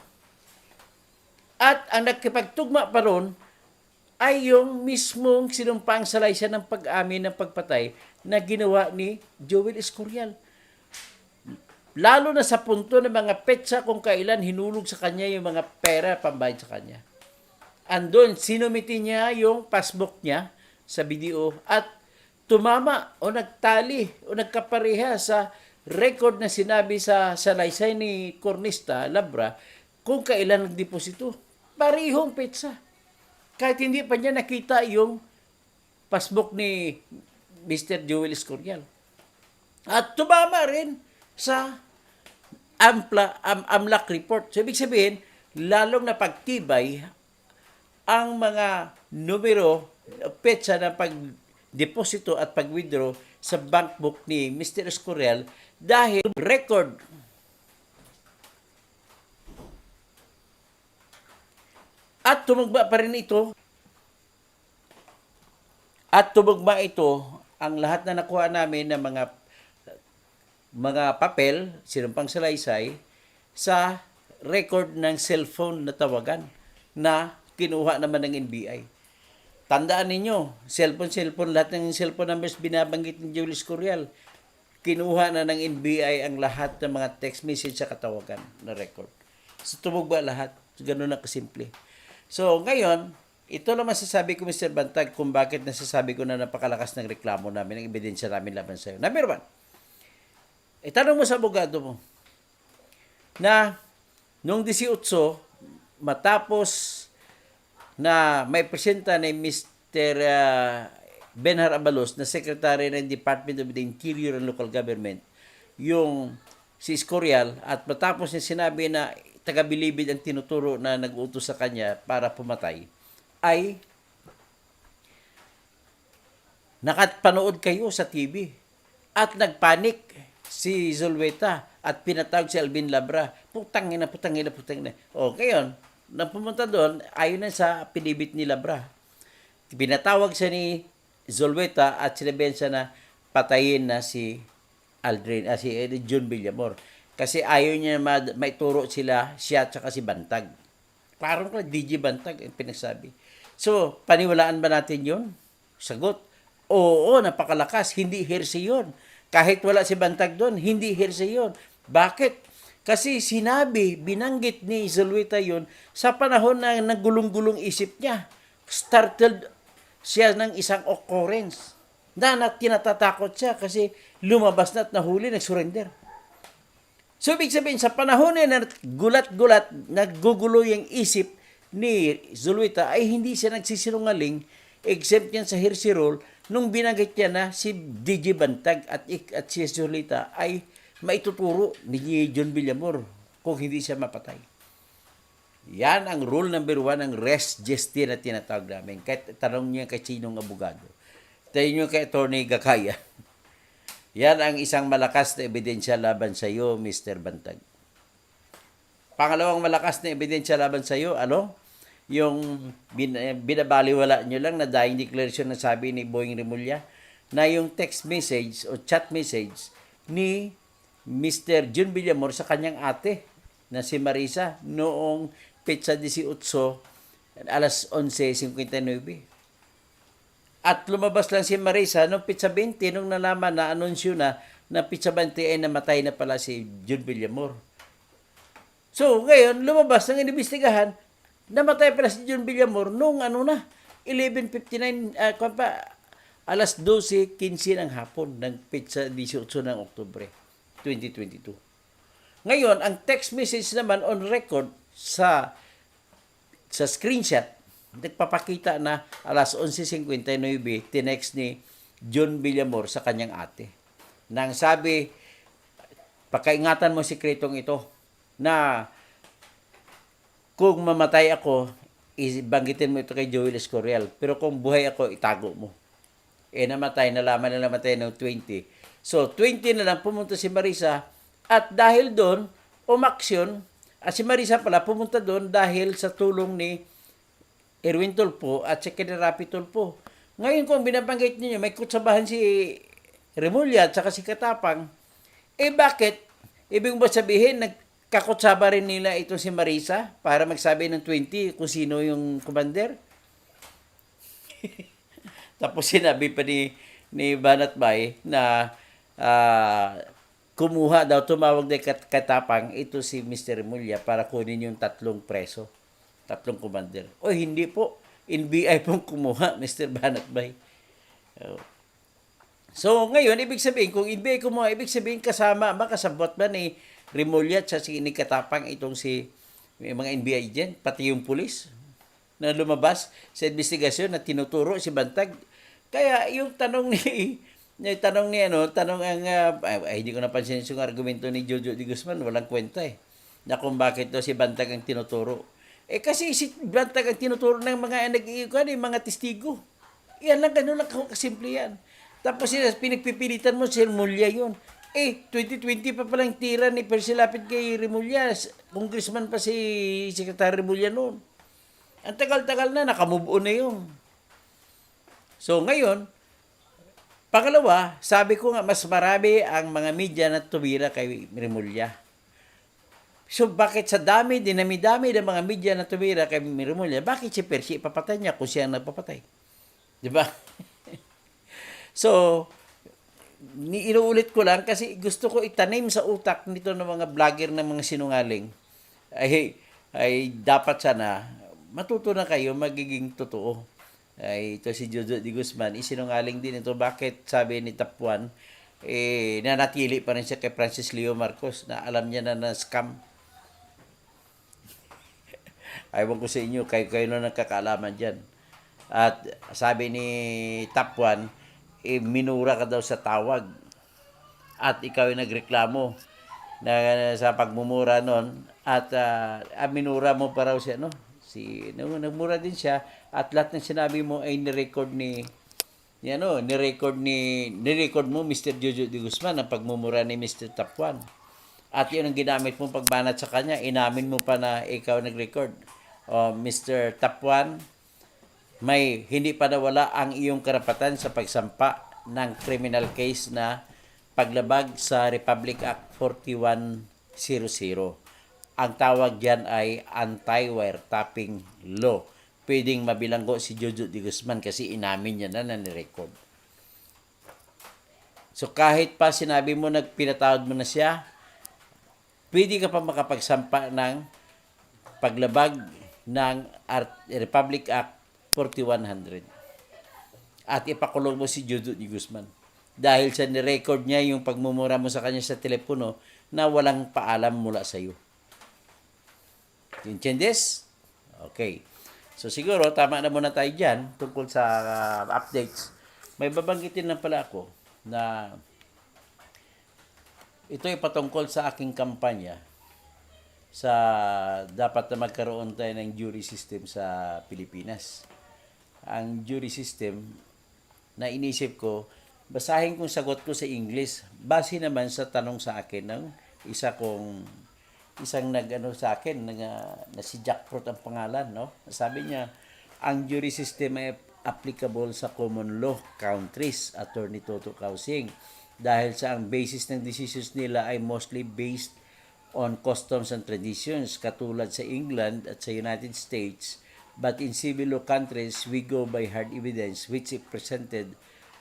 At ang nagkipagtugma pa ron ay yung mismong sinumpang salaysay ng pag-amin ng pagpatay na ginawa ni Joel Escorial. Lalo na sa punto ng mga petsa kung kailan hinulog sa kanya yung mga pera pambayad sa kanya. Andun, sinumiti niya yung passbook niya sa video at tumama o nagtali o nagkapareha sa record na sinabi sa salaysay ni Cornista Labra kung kailan nagdeposito. Parehong petsa. Kahit hindi pa niya nakita yung passbook ni Mr. Joel Escorial. At tumama rin sa AMLAC report. So, ibig sabihin, lalong napagtibay ang mga numero, petsa ng pag-deposito at pag-withdraw sa bank book ni Mr. Escorial dahil record. At tumugma pa rin ito. At tumugma ito ang lahat na nakuha namin ng mga papel, sinumpang salaysay, sa record ng cellphone na tawagan na kinuha naman ng NBI. Tandaan ninyo, cellphone, lahat ng cellphone numbers binabanggit ni Joel Escorial. Kinuha na ng NBI ang lahat ng mga text message sa katawagan na record. So, tumugba lahat. Ganun na kasimple. So, ngayon, ito lang masasabi ko, Mr. Bantag, kung bakit nasasabi ko na napakalakas ng reklamo namin, ng ebidensya namin laban sa'yo. Number 1, itanong mo sa abogado mo na noong 18, matapos na may presenta ni Mr. Benhar Abalos na Secretary ng Department of the Interior and Local Government yung si Escorial at matapos niya sinabi na taga-Bilibid ang tinuturo na nag-utos sa kanya para pumatay, ay nakapanood kayo sa TV at nagpanik si Zulueta at pinatawag si Alvin Labra. Putang ina. O, ngayon, nang pumunta doon, ayon na sa pinibit ni Labra. Pinatawag siya ni Zulueta at sinabihan siya na patayin na si si John Villamor. Kasi ayaw niya maituro siya at si Bantag. Parang DJ Bantag ang pinagsabi. So, paniwalaan ba natin yun? Sagot, oo, napakalakas. Hindi hearsay yun. Kahit wala si Bantag doon, hindi hearsay yun. Bakit? Kasi binanggit ni Zulueta yun sa panahon na nagulong-gulong isip niya. Startled siya ng isang occurrence na tinatatakot siya kasi lumabas na at nahuli, nag-surrender. So, ibig sabihin, sa panahon na gulat-gulat, naggugulo yung isip ni Zulueta, ay hindi siya nagsisinungaling, except yan sa hearsay role, nung binanggit niya na si DJ Bantag at si Zulueta ay maituturo ni John Villamor kung hindi siya mapatay. Yan ang rule number 1 ng res geste na tinatawag namin. Kahit tanong niya kay sinong abogado. Tanong niyo kay Attorney Gakaya. Yan ang isang malakas na ebidensya laban sa iyo, Mr. Bantag. Pangalawang malakas na ebidensya laban sa iyo, yung binabaliwala nyo lang na dying declaration na sabi ni Boying Remulla na yung text message o chat message ni Mr. John Villamor sa kanyang ate na si Marisa noong petsa 18 alas 11:59. At lumabas lang si Marisa noong petsa 20 nung nalaman na anunsyo na petsa 20 ay namatay na pala si John Villamor. So, ngayon, lumabas ng inimbestigahan, namatay pala si John Villamor noong 11:59, alas 12:15 ng hapon ng petsa 18 ng Oktubre 2022. Ngayon, ang text message naman on record sa screenshot, nagpapakita na alas 11:59, tinext ni John Villamor sa kanyang ate. Nang sabi, pakaingatan mo sikretong ito na kung mamatay ako, banggitin mo ito kay Joel Escorial. Pero kung buhay ako, itago mo. Nalaman na namatay ng 20. So, 20 na lang pumunta si Marisa at dahil doon, umaksyon at si Marisa pala pumunta doon dahil sa tulong ni Erwin Tulfo at si Rapi Tulfo. Ngayon kung binabanggit niyo, may kutsabahan si Remulla at saka si Katapang, bakit? Ibig ba sabihin, nagkakutsaba rin nila ito si Marisa para magsabi ng 20 kung sino yung commander? Tapos sinabi pa ni Banat Bay na tumawag na Katapang ito si Mr. Remulla para kunin yung 3 preso. 3 commander. O hindi po. NBI pong kumuha, Mr. Banat Bay. So, ngayon, ibig sabihin, kung NBI kumuha, ibig sabihin makasabot ba ni Remulla at si Katapang itong may mga NBI dyan, pati yung pulis na lumabas sa investigasyon na tinuturo si Bantag. Kaya yung tanong hindi ko napansin yung argumento ni Jojo de Guzman, walang kwenta na kung bakit si Bantag ang tinuturo. Kasi si Bantag ang tinuturo ng mga mga testigo. Yan lang, ganun lang kasimple yan. Tapos pinagpipilitan mo si Remulla yun. 2020 pa palang tira ni Percy Lapid kay Remulla. Congressman pa si Secretary Remulla noon. Ang tagal-tagal na, nakamove on na yun. So ngayon, pangalawa, sabi ko nga, mas marami ang mga media na tumira kay Remulla. So, bakit sa dinami-dami ng mga media na tumira kay Remulla, bakit si Percy ipapatay niya kung siya ang nagpapatay? Diba? So, inuulit ko lang kasi gusto ko itanim sa utak nito ng mga vlogger ng mga sinungaling ay dapat sana matuto na kayo magiging totoo. Ito si Jojo de Guzman, isinungaling din ito. Bakit sabi ni Tapuan, nanatili pa rin siya kay Francis Leo Marcos na alam niya na scam. Ayaw ko sa inyo, kayo na nagkakaalaman dyan. At sabi ni Tapuan, minura ka daw sa tawag. At ikaw ay nagreklamo. na sa pagmumura nun at minura mo pa raw siya, no? Nagmura din siya at lahat ng sinabi mo ay ni-record ni-record mo Mr. Jojo de Guzman ang pagmumura ni Mr. Tapuan. At yun ang ginamit mo pagbanat sa kanya, inamin mo pa na ikaw nag-record. Mr. Tapuan, may hindi pa nawala ang iyong karapatan sa pagsampa ng criminal case na paglabag sa Republic Act 4100. Ang tawag diyan ay anti-wiretapping law. Pwedeng mabilanggo si Jojo de Guzman kasi inamin niya na ni-record. So kahit pa sinabi mo pinatawad mo na siya, pwede ka pa makapagsampa ng paglabag ng Republic Act 4100. At ipakulong mo si Jojo de Guzman. Dahil sa ni-record niya yung pagmumura mo sa kanya sa telepono na walang paalam mula sa iyo. Entiendes? Okay. So siguro, tama na muna tayo dyan tungkol sa updates. May babanggitin lang pala ako na ito ay patungkol sa aking kampanya sa dapat na magkaroon tayo ng jury system sa Pilipinas. Ang jury system na inisip ko, basahin kong sagot ko sa English, base naman sa tanong sa akin ng isang nag-ano sa akin na si Jack Fruit ang pangalan, no? Sabi niya, ang jury system ay applicable sa common law countries, Attorney Toto Kausing, dahil sa ang basis ng decisions nila ay mostly based on customs and traditions katulad sa England at sa United States, but in civil law countries we go by hard evidence which if presented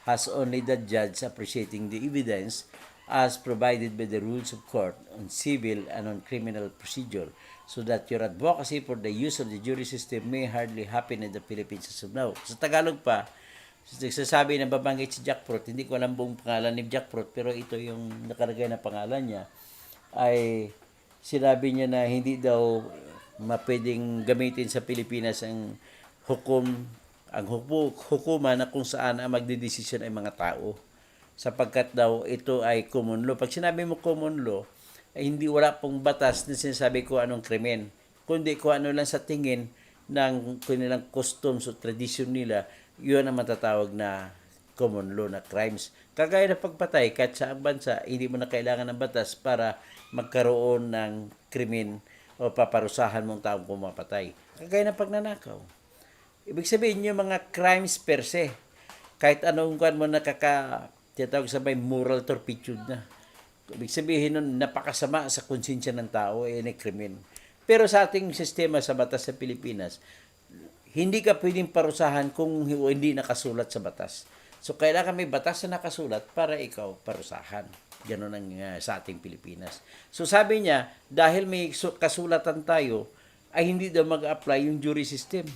has only the judge appreciating the evidence as provided by the rules of court on civil and on criminal procedure, so that your advocacy for the use of the jury system may hardly happen in the Philippines as of now. Sa Tagalog pa, sasabi na babanggit si Jack Fruit, hindi ko alam buong pangalan ni Jack Fruit, pero ito yung nakalagay na pangalan niya, ay sinabi niya na hindi daw mapwedeng gamitin sa Pilipinas ang hukuman na kung saan ang magdedesisyon ay mga tao, sapagkat daw ito ay common law. Pag sinabi mo common law, ay hindi wala pong batas na sinasabi ko anong krimen, kundi kung ano lang sa tingin ng kanilang customs o tradition nila, yun ang matatawag na common law na crimes. Kagaya ng pagpatay, kahit sa bansa, hindi mo na kailangan ng batas para magkaroon ng krimen o paparusahan mong taong pumapatay. Kagaya ng pagnanakaw. Ibig sabihin yung mga crimes per se, kahit anong kuan mo tinatawag sa may moral turpitude na. Ibig sabihin nun, napakasama sa konsensya ng tao, krimen. Pero sa ating sistema sa batas sa Pilipinas, hindi ka pwedeng parusahan kung hindi nakasulat sa batas. So, kailangan may batas na nakasulat para ikaw parusahan. Ganun ang sa ating Pilipinas. So, sabi niya, dahil may kasulatan tayo, ay hindi daw mag-apply yung jury system.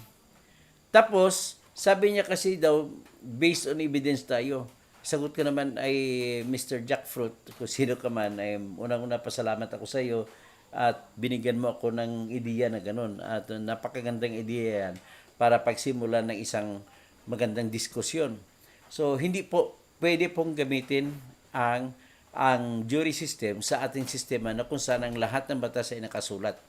Tapos, sabi niya kasi daw, based on evidence tayo. Sagot ko naman ay Mr. Jack Fruit, kung sino ka man, ay unang-una pasalamat ako sa iyo at binigyan mo ako ng ideya na ganun. At napakagandang ideya yan para pagsimulan ng isang magandang diskusyon. So, hindi po pwede pong gamitin ang jury system sa ating sistema na kung saan ang lahat ng batas ay nakasulat.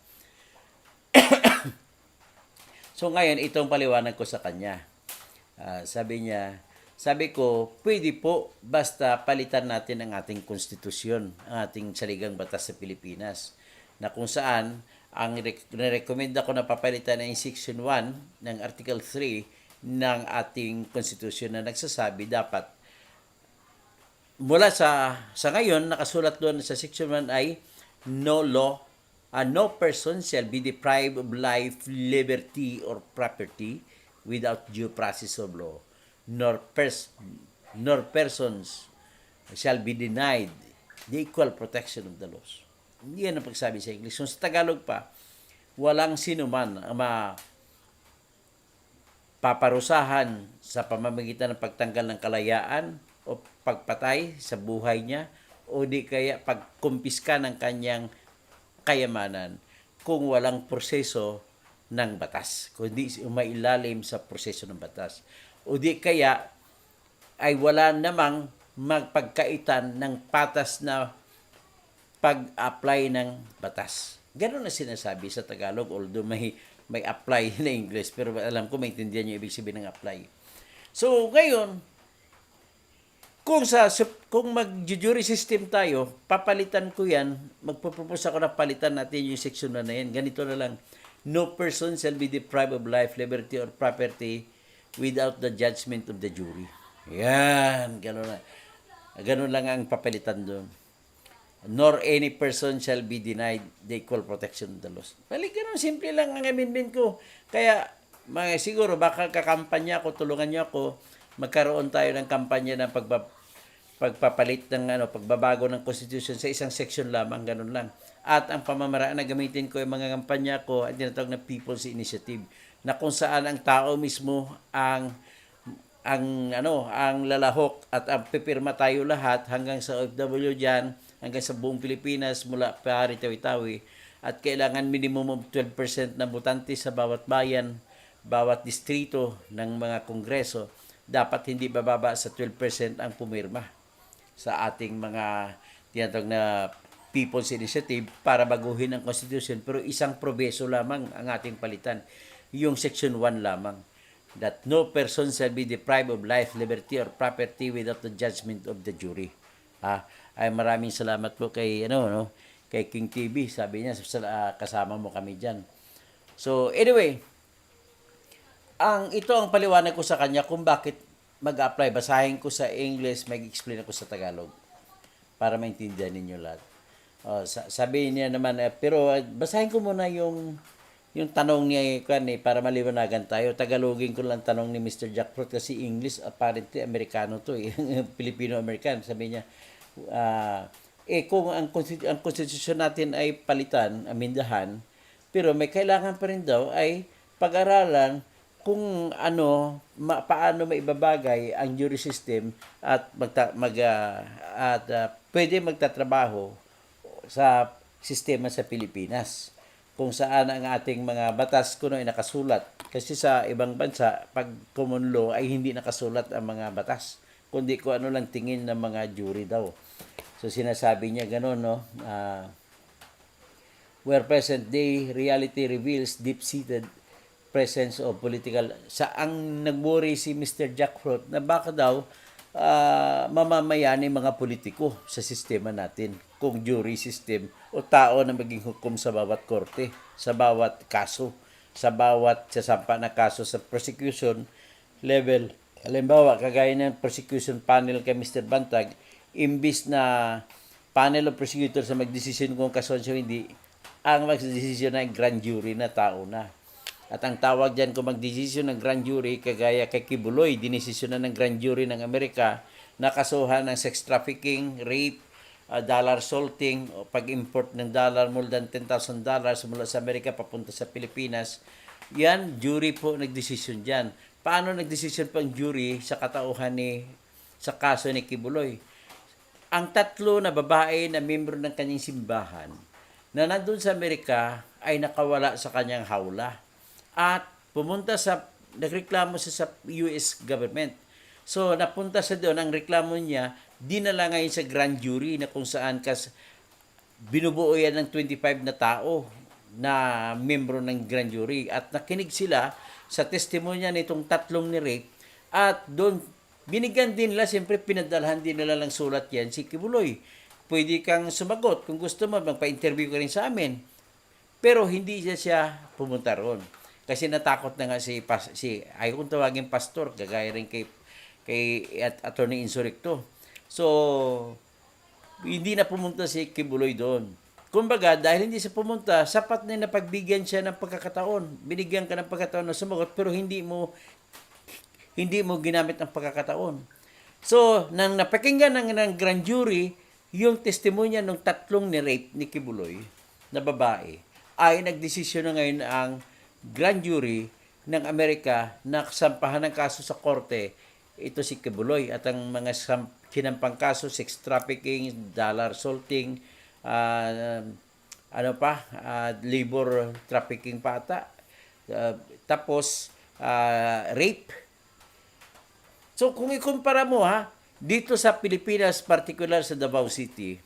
So, ngayon, itong paliwanag ko sa kanya. Sabi ko, pwede po basta palitan natin ang ating konstitusyon, ang ating saligang batas sa Pilipinas, na kung saan ang nirekomenda ko na papalitan ay Section 1 ng Article 3 ng ating konstitusyon na nagsasabi dapat mula sa ngayon nakasulat doon sa Section 1 ay no person shall be deprived of life, liberty, or property without due process of law, nor persons shall be denied the equal protection of the laws. Hindi yan ang pagsabi sa English. So, sa Tagalog pa, walang sino man ang paparusahan sa pamamagitan ng pagtanggal ng kalayaan o pagpatay sa buhay niya o di kaya pagkumpiska ng kanyang kayamanan kung walang proseso ng batas, kundi umailalim sa proseso ng batas. O di kaya ay wala namang magpagkaitan ng patas na pag-apply ng batas. Ganun na sinasabi sa Tagalog, although may apply na English, pero alam ko maintindihan niyo ibig sabihin ng apply. So, ngayon, kung mag-jury system tayo, papalitan ko yan, magpo-propose ako na palitan natin yung section na yan. Ganito na lang, no person shall be deprived of life, liberty, or property without the judgment of the jury. Yan, ganun na. Ganun lang ang papalitan doon. Nor any person shall be denied the equal protection of the laws. Balik ganun, simple lang ang amendment ko. Kaya, siguro, baka kakampanya ko, tulungan niyo ako, magkaroon tayo ng kampanya ng pagpapalit ng pagbabago ng constitution sa isang section lamang, ganun lang. At ang pamamaraan na gamitin ko yung mga kampanya ko ay tinatawag na People's Initiative, na kung saan ang tao mismo ang lalahok at ang pipirma tayo lahat hanggang sa OFW diyan, hanggang sa buong Pilipinas mula Pari Tawi-Tawi, at kailangan minimum of 12% na botante sa bawat bayan, bawat distrito ng mga kongreso, dapat hindi bababa sa 12% ang pumirma sa ating mga tinatawag na People's Initiative para baguhin ang Constitution. Pero isang probeso lamang ang ating palitan, yung Section 1 lamang, that no person shall be deprived of life, liberty, or property without the judgment of the jury. Ay maraming salamat po kay kay King TV. Sabi niya kasama mo kami diyan. So anyway, ito ang paliwanag ko sa kanya kung bakit mag-apply. Basahin ko sa English, mag-explain ako sa Tagalog para maintindihan ninyo lahat. Sabi niya naman, pero basahin ko muna yung tanong niya para maliwanagan tayo. Tagalogin ko lang tanong ni Mr. Jackfruit kasi English, apparently Amerikano to Filipino-American. Sabi niya, kung ang konstitusyon natin ay palitan, amindahan, pero may kailangan pa rin daw ay pag-aralan kung paano maibabagay ang jury system at pwede magtatrabaho sa sistema sa Pilipinas, kung saan ang ating mga batas kuno ay nakasulat. Kasi sa ibang bansa, pag common law ay hindi nakasulat ang mga batas, kundi kung ano lang tingin ng mga jury daw. So sinasabi niya gano'n, where present day reality reveals deep-seated presence of political. Ang nagworry si Mr. Jackfruit na baka daw mamamayan ng mga politiko sa sistema natin, kung jury system o tao na maging hukom sa bawat korte, sa bawat kaso, sa bawat sasampa na kaso sa prosecution level. Halimbawa, kagaya ng prosecution panel kay Mr. Bantag, imbis na panel of prosecutors na magdesisyon kung kasonsyo hindi, ang magdesisyon na grand jury na tao na. At ang tawag dyan kung magdesisyon ng grand jury, kagaya kay Kibuloy, dinesisyon na ng grand jury ng Amerika, nakasuhan ng sex trafficking, rape, dollar salting, o pag-import ng dollar more than $10,000 mula sa Amerika papunta sa Pilipinas. Yan, jury po nagdesisyon dyan. Paano nagdesisyon po ang jury sa katauhan sa kaso ni Kibuloy? Ang tatlo na babae na membro ng kanyang simbahan na nandun sa Amerika ay nakawala sa kanyang hawla at nagreklamo siya sa US government. So napunta siya doon, ang reklamo niya dinala ngayon sa grand jury na kung saan binubuo yan ng 25 na tao na membro ng grand jury, at nakinig sila sa testimonya nitong tatlong ni-rape, at doon binigyan din nila, siyempre pinadalhan din nila ng sulat yan si Kibuloy. Pwede kang sumagot kung gusto mo, magpa-interview ka rin sa amin. Pero hindi siya pumunta roon. Kasi natakot na nga si ayaw kong tawagin pastor, kagaya rin kay Attorney Insurrecto. So, hindi na pumunta si Kibuloy doon. Kumbaga, dahil hindi siya pumunta, sapat na napagbigyan siya ng pagkakataon. Binigyan ka ng pagkakataon na sumagot, pero hindi mo ginamit ang pagkakataon. So, nang napakinggan ng grand jury, yung testimonya ng tatlong ni-rape ni Kibuloy na babae, ay nagdesisyon na ngayon ang grand jury ng Amerika na sampahan ng kaso sa korte ito si Kibuloy, at ang mga kinampang kaso, sex trafficking, dollar salting, labor trafficking pa ata, tapos rape. So kung ikumpara mo dito sa Pilipinas, particular sa Davao City,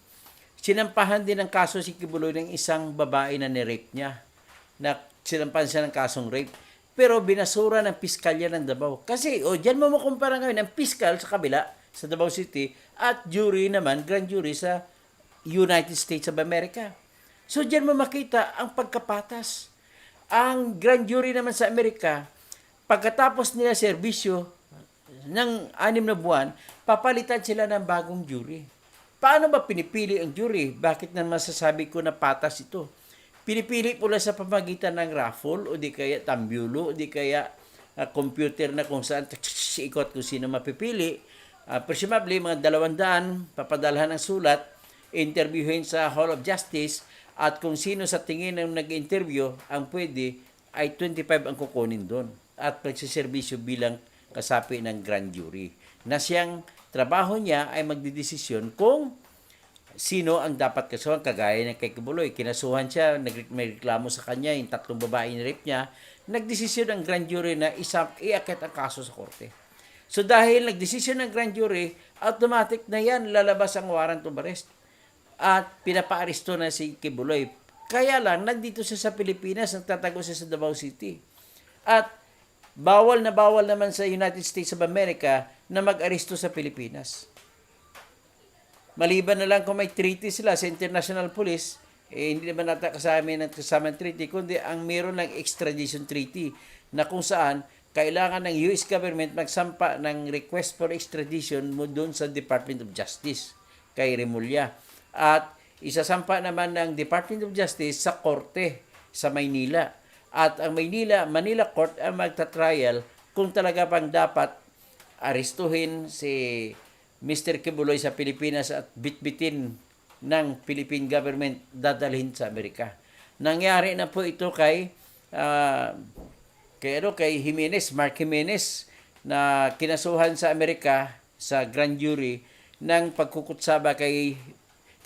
sinampahan din ng kaso si Kibuloy ng isang babae na ni-rape niya. Na sinampahan siya ng kasong rape. Pero binasura ng piskalya ng Davao. Kasi, diyan mo makumpara ngayon ang piskal sa kabila, sa Davao City, at jury naman, grand jury sa United States of America. So, diyan mo makita ang pagkapatas. Ang grand jury naman sa Amerika, pagkatapos nila serbisyo ng 6 na buwan, papalitan sila ng bagong jury. Paano ba pinipili ang jury? Bakit na masasabi ko na patas ito? Pinipili pula sa pamagitan ng raffle o di kaya tambulo o di kaya computer na kung saan ikot kung sino mapipili. Presumably, mga 200 papadalhan ng sulat, interviewin sa Hall of Justice at kung sino sa tingin ng nag-interview ang pwede ay 25 ang kukunin doon at pagsiservisyo bilang kasapi ng grand jury. Na siyang trabaho niya ay magdidesisyon kung sino ang dapat kasuhan, kagaya ng kay Kibuloy. Kinasuhan siya, may reklamo sa kanya, yung 3 babae na rape niya, nagdesisyon ang grand jury na iakyat ang kaso sa korte. So dahil nagdesisyon ng grand jury, automatic na yan, lalabas ang warrant of arrest. At pinapaaresto na si Kibuloy. Kaya lang, nandito siya sa Pilipinas, nagtatago siya sa Davao City. At bawal naman sa United States of America na mag-aresto sa Pilipinas. Maliban na lang kung may treaty sila sa International Police, hindi naman nata kasama ng treaty, kundi ang meron ng extradition treaty na kung saan kailangan ng US government magsampa ng request for extradition mo doon sa Department of Justice kay Remulla. At isasampa naman ng Department of Justice sa korte sa Maynila. At ang Manila Court ang magta-trial kung talaga pang dapat arestuhin si Mr. Kibuloy sa Pilipinas at bitbitin ng Philippine government dadalhin sa Amerika. Nangyari na po ito kay Mark Jimenez na kinasuhan sa Amerika sa grand jury ng pagkukutsaba kay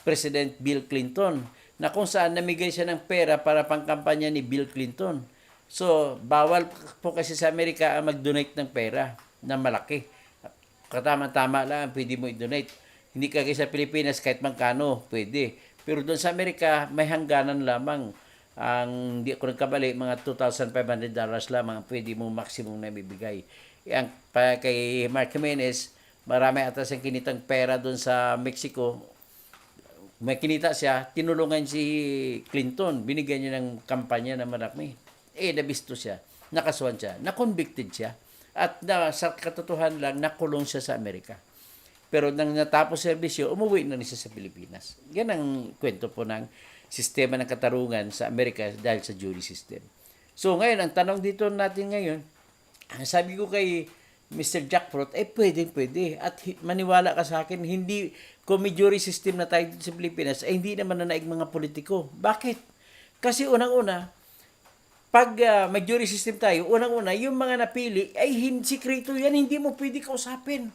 President Bill Clinton na kung saan namigay siya ng pera para pangkampanya ni Bill Clinton. So, bawal po kasi sa Amerika ang mag-donate ng pera na malaki. Katama-tama lang pwede mo i-donate. Hindi kagaya sa Pilipinas kahit magkano pwede. Pero doon sa Amerika may hangganan lamang. Ang hindi ako nagkabali, mga $2,500 lamang pwede mo maximum na ibibigay. Ang kay Mark Jimenez, marami atas ang kinitang pera doon sa Mexico. May kinita siya, tinulungan si Clinton, binigyan niya ng kampanya na marami. Nabisto siya, nakasuhan siya, na-convicted siya. At sa katotohanan lang, nakulong siya sa Amerika. Pero nang natapos serbisyo, umuwi na siya sa Pilipinas. Yan ang kwento po ng sistema ng katarungan sa Amerika dahil sa jury system. So ngayon, ang tanong dito natin ngayon, sabi ko kay Mr. Jackfruit, pwede. At maniwala ka sa akin, hindi, kung may jury system na tayo sa Pilipinas, hindi naman nanaig mga politiko. Bakit? Kasi unang-una, pag may jury system tayo, unang-una, yung mga napili, sikreto yan, hindi mo pwede kausapin.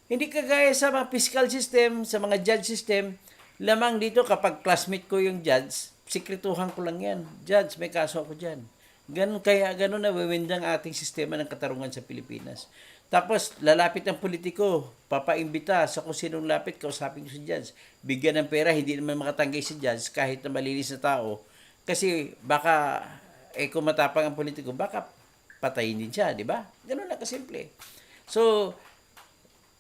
Hindi kagaya sa mga fiscal system, sa mga judge system, lamang dito kapag classmate ko yung judge, sikretuhan ko lang yan. Judge, may kaso ako dyan. Ganun na wiwindang ating sistema ng katarungan sa Pilipinas. Tapos, lalapit ang politiko, papaimbita sa kung sinong lapit, kausapin ko si judge. Bigyan ng pera, hindi naman makatanggay si judge kahit na malinis na tao. Kasi baka kung matapang ang politiko, baka patayin din siya, di ba? Ganun lang kasimple. So,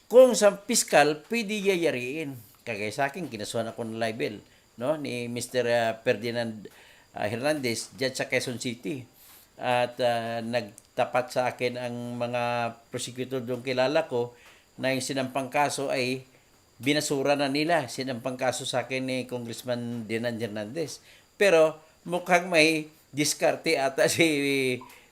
kung sa piskal, pwede yayariin. Kagaya sa akin, kinasuhan ako ng libel, no? Ni Mr. Ferdinand Hernandez, judge sa Quezon City. At nagtapat sa akin ang mga prosecutor doon kilala ko na yung sinampang kaso ay binasura na nila. Sinampang kaso sa akin ni Congressman Dinan Hernandez. Pero mukhang may diskarte ata si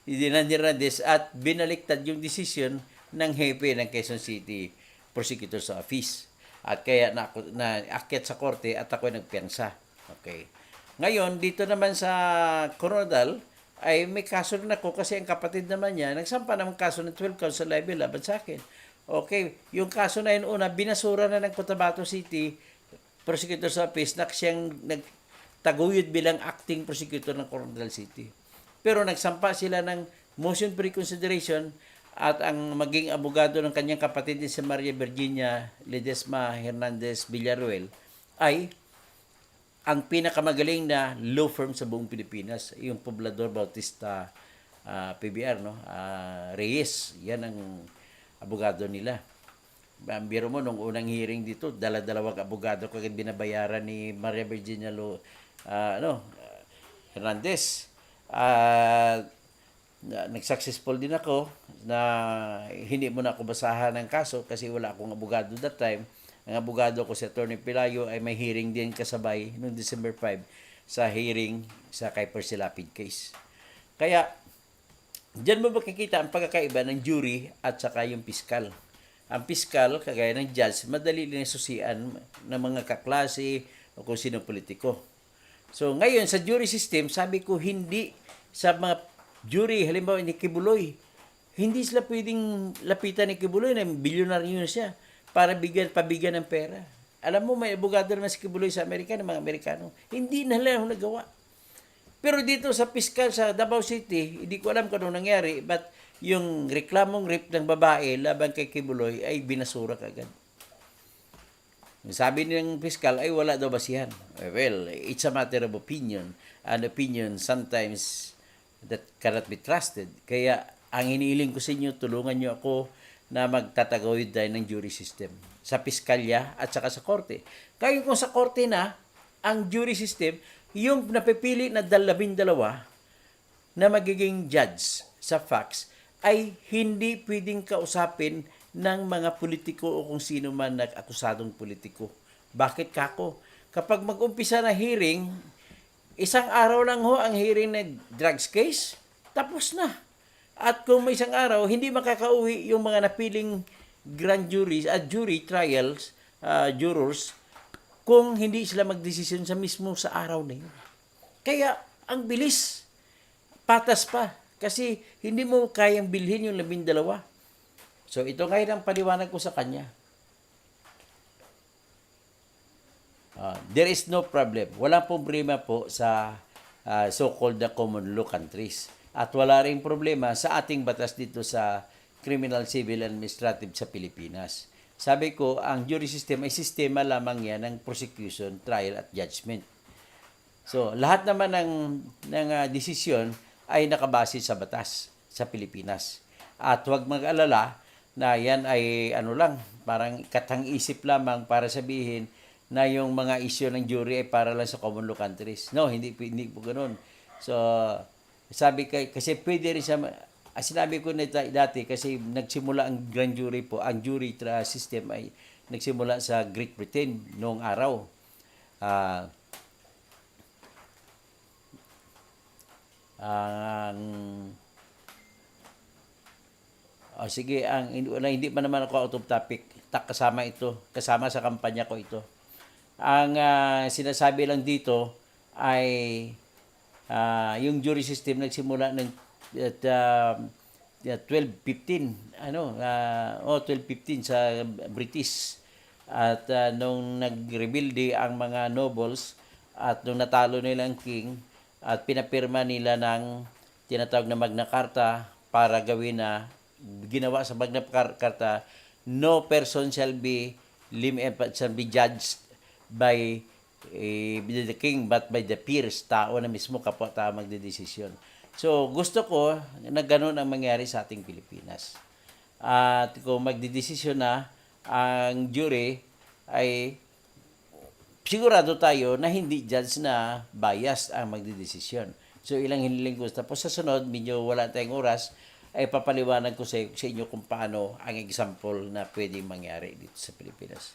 Dinan Hernandez at binaliktad yung desisyon ng hepe ng Quezon City Prosecutor's Office. At kaya naakyat sa korte at ako nagpiyansa. Okay. Ngayon, dito naman sa Coronadal, ay may kaso rin ako kasi ang kapatid naman niya, nagsampa ng kaso ng 12 counts sa libel laban sa akin. Okay, yung kaso na yun una, binasura na ng Cotabato City Prosecutor's Office na siyang nagtaguyod bilang acting prosecutor ng Coronadal City. Pero nagsampa sila ng motion for reconsideration at ang maging abogado ng kanyang kapatid din si Maria Virginia Ledesma Hernandez Villaruel ay ang pinakamagaling na law firm sa buong Pilipinas, yung Poblador Bautista PBR, no? Reyes, yan ang abogado nila. Biro mo, nung unang hearing dito, dala-dalawang abogado kagad binabayaran ni Maria Virginia Hernandez. Nag-successful din ako na hindi mo na ako basahan ng kaso kasi wala akong abogado that time. Ang abogado ko si Atty. Pelayo ay may hearing din kasabay noong December 5 sa hearing sa kay Percy Lapid case. Kaya, diyan mo makikita ang pagkakaiba ng jury at saka yung piskal. Ang piskal, kagaya ng judge, madali din susian ng mga kaklase o kung sino politiko. So, ngayon, sa jury system, sabi ko, hindi sa mga jury, halimbawa ni Kibuloy, hindi sila pwedeng lapitan ni Kibuloy na bilyonaryo na siya para pabigyan ng pera. Alam mo, may abogado naman si Kibuloy sa Amerika, ng mga Amerikano. Hindi na lang nagawa. Pero dito sa piskal sa Davao City, hindi ko alam kung ano nangyari, but yung reklamong rape ng babae laban kay Kibuloy ay binasura kagad. Sabi ng piskal ay wala daw basihan. Well, it's a matter of opinion. An opinion sometimes that cannot be trusted. Kaya ang iniiling ko sa inyo, tulungan nyo ako na magtatagawid tayo ng jury system sa piskalya at saka sa korte. Kaya kung sa korte na, ang jury system, yung napipili na 12 na magiging judge sa facts ay hindi pwedeng kausapin ng mga politiko o kung sino man nag-akusadong politiko. Bakit kako? Kapag mag-umpisa na hearing, isang araw lang ho ang hearing na drugs case, tapos na. At kung may isang araw, hindi makakauwi yung mga napiling grand juries at jury trials, jurors, kung hindi sila magdesisyon sa mismo sa araw na yun. Kaya, ang bilis, patas pa. Kasi hindi mo kayang bilhin yung 12. So, ito ngayon ang paliwanag ko sa kanya. There is no problem. Walang problema po sa so-called the common law countries. At wala rin problema sa ating batas dito sa criminal, civil, and administrative sa Pilipinas. Sabi ko, ang jury system ay sistema lamang yan ng prosecution, trial, at judgment. So, lahat naman ng desisyon ay nakabase sa batas sa Pilipinas. At huwag mag-alala na yan ay parang katang-isip lamang para sabihin na yung mga issue ng jury ay para lang sa common law countries. No, hindi po ganoon. So, sabi kasi pwede rin siya, sinabi ko na dati kasi nagsimula ang grand jury po, ang jury system ay nagsimula sa Great Britain noong araw. Sige, hindi pa naman ako out of topic. Kasama sa kampanya ko ito. Ang sinasabi lang dito ay yung jury system nagsimula ng 1215 1215 sa British at nung nagrebuilde ang mga nobles at nung natalo nila ang king at pinapirma nila ng tinatawag na Magna Carta para ginawa sa Magna Carta, no person shall be judged by the king but by the peers, tao na mismo, kapwa-tao magdedesisyon. So, gusto ko na ganun ang mangyari sa ating Pilipinas. At kung magdedesisyon na ang jury, ay sigurado tayo na hindi judge na biased ang magdedesisyon. So, ilang hiniling ko. Tapos sa sunod, medyo wala tayong oras, ay papaliwanag ko sa inyo kung paano ang example na pwedeng mangyari dito sa Pilipinas.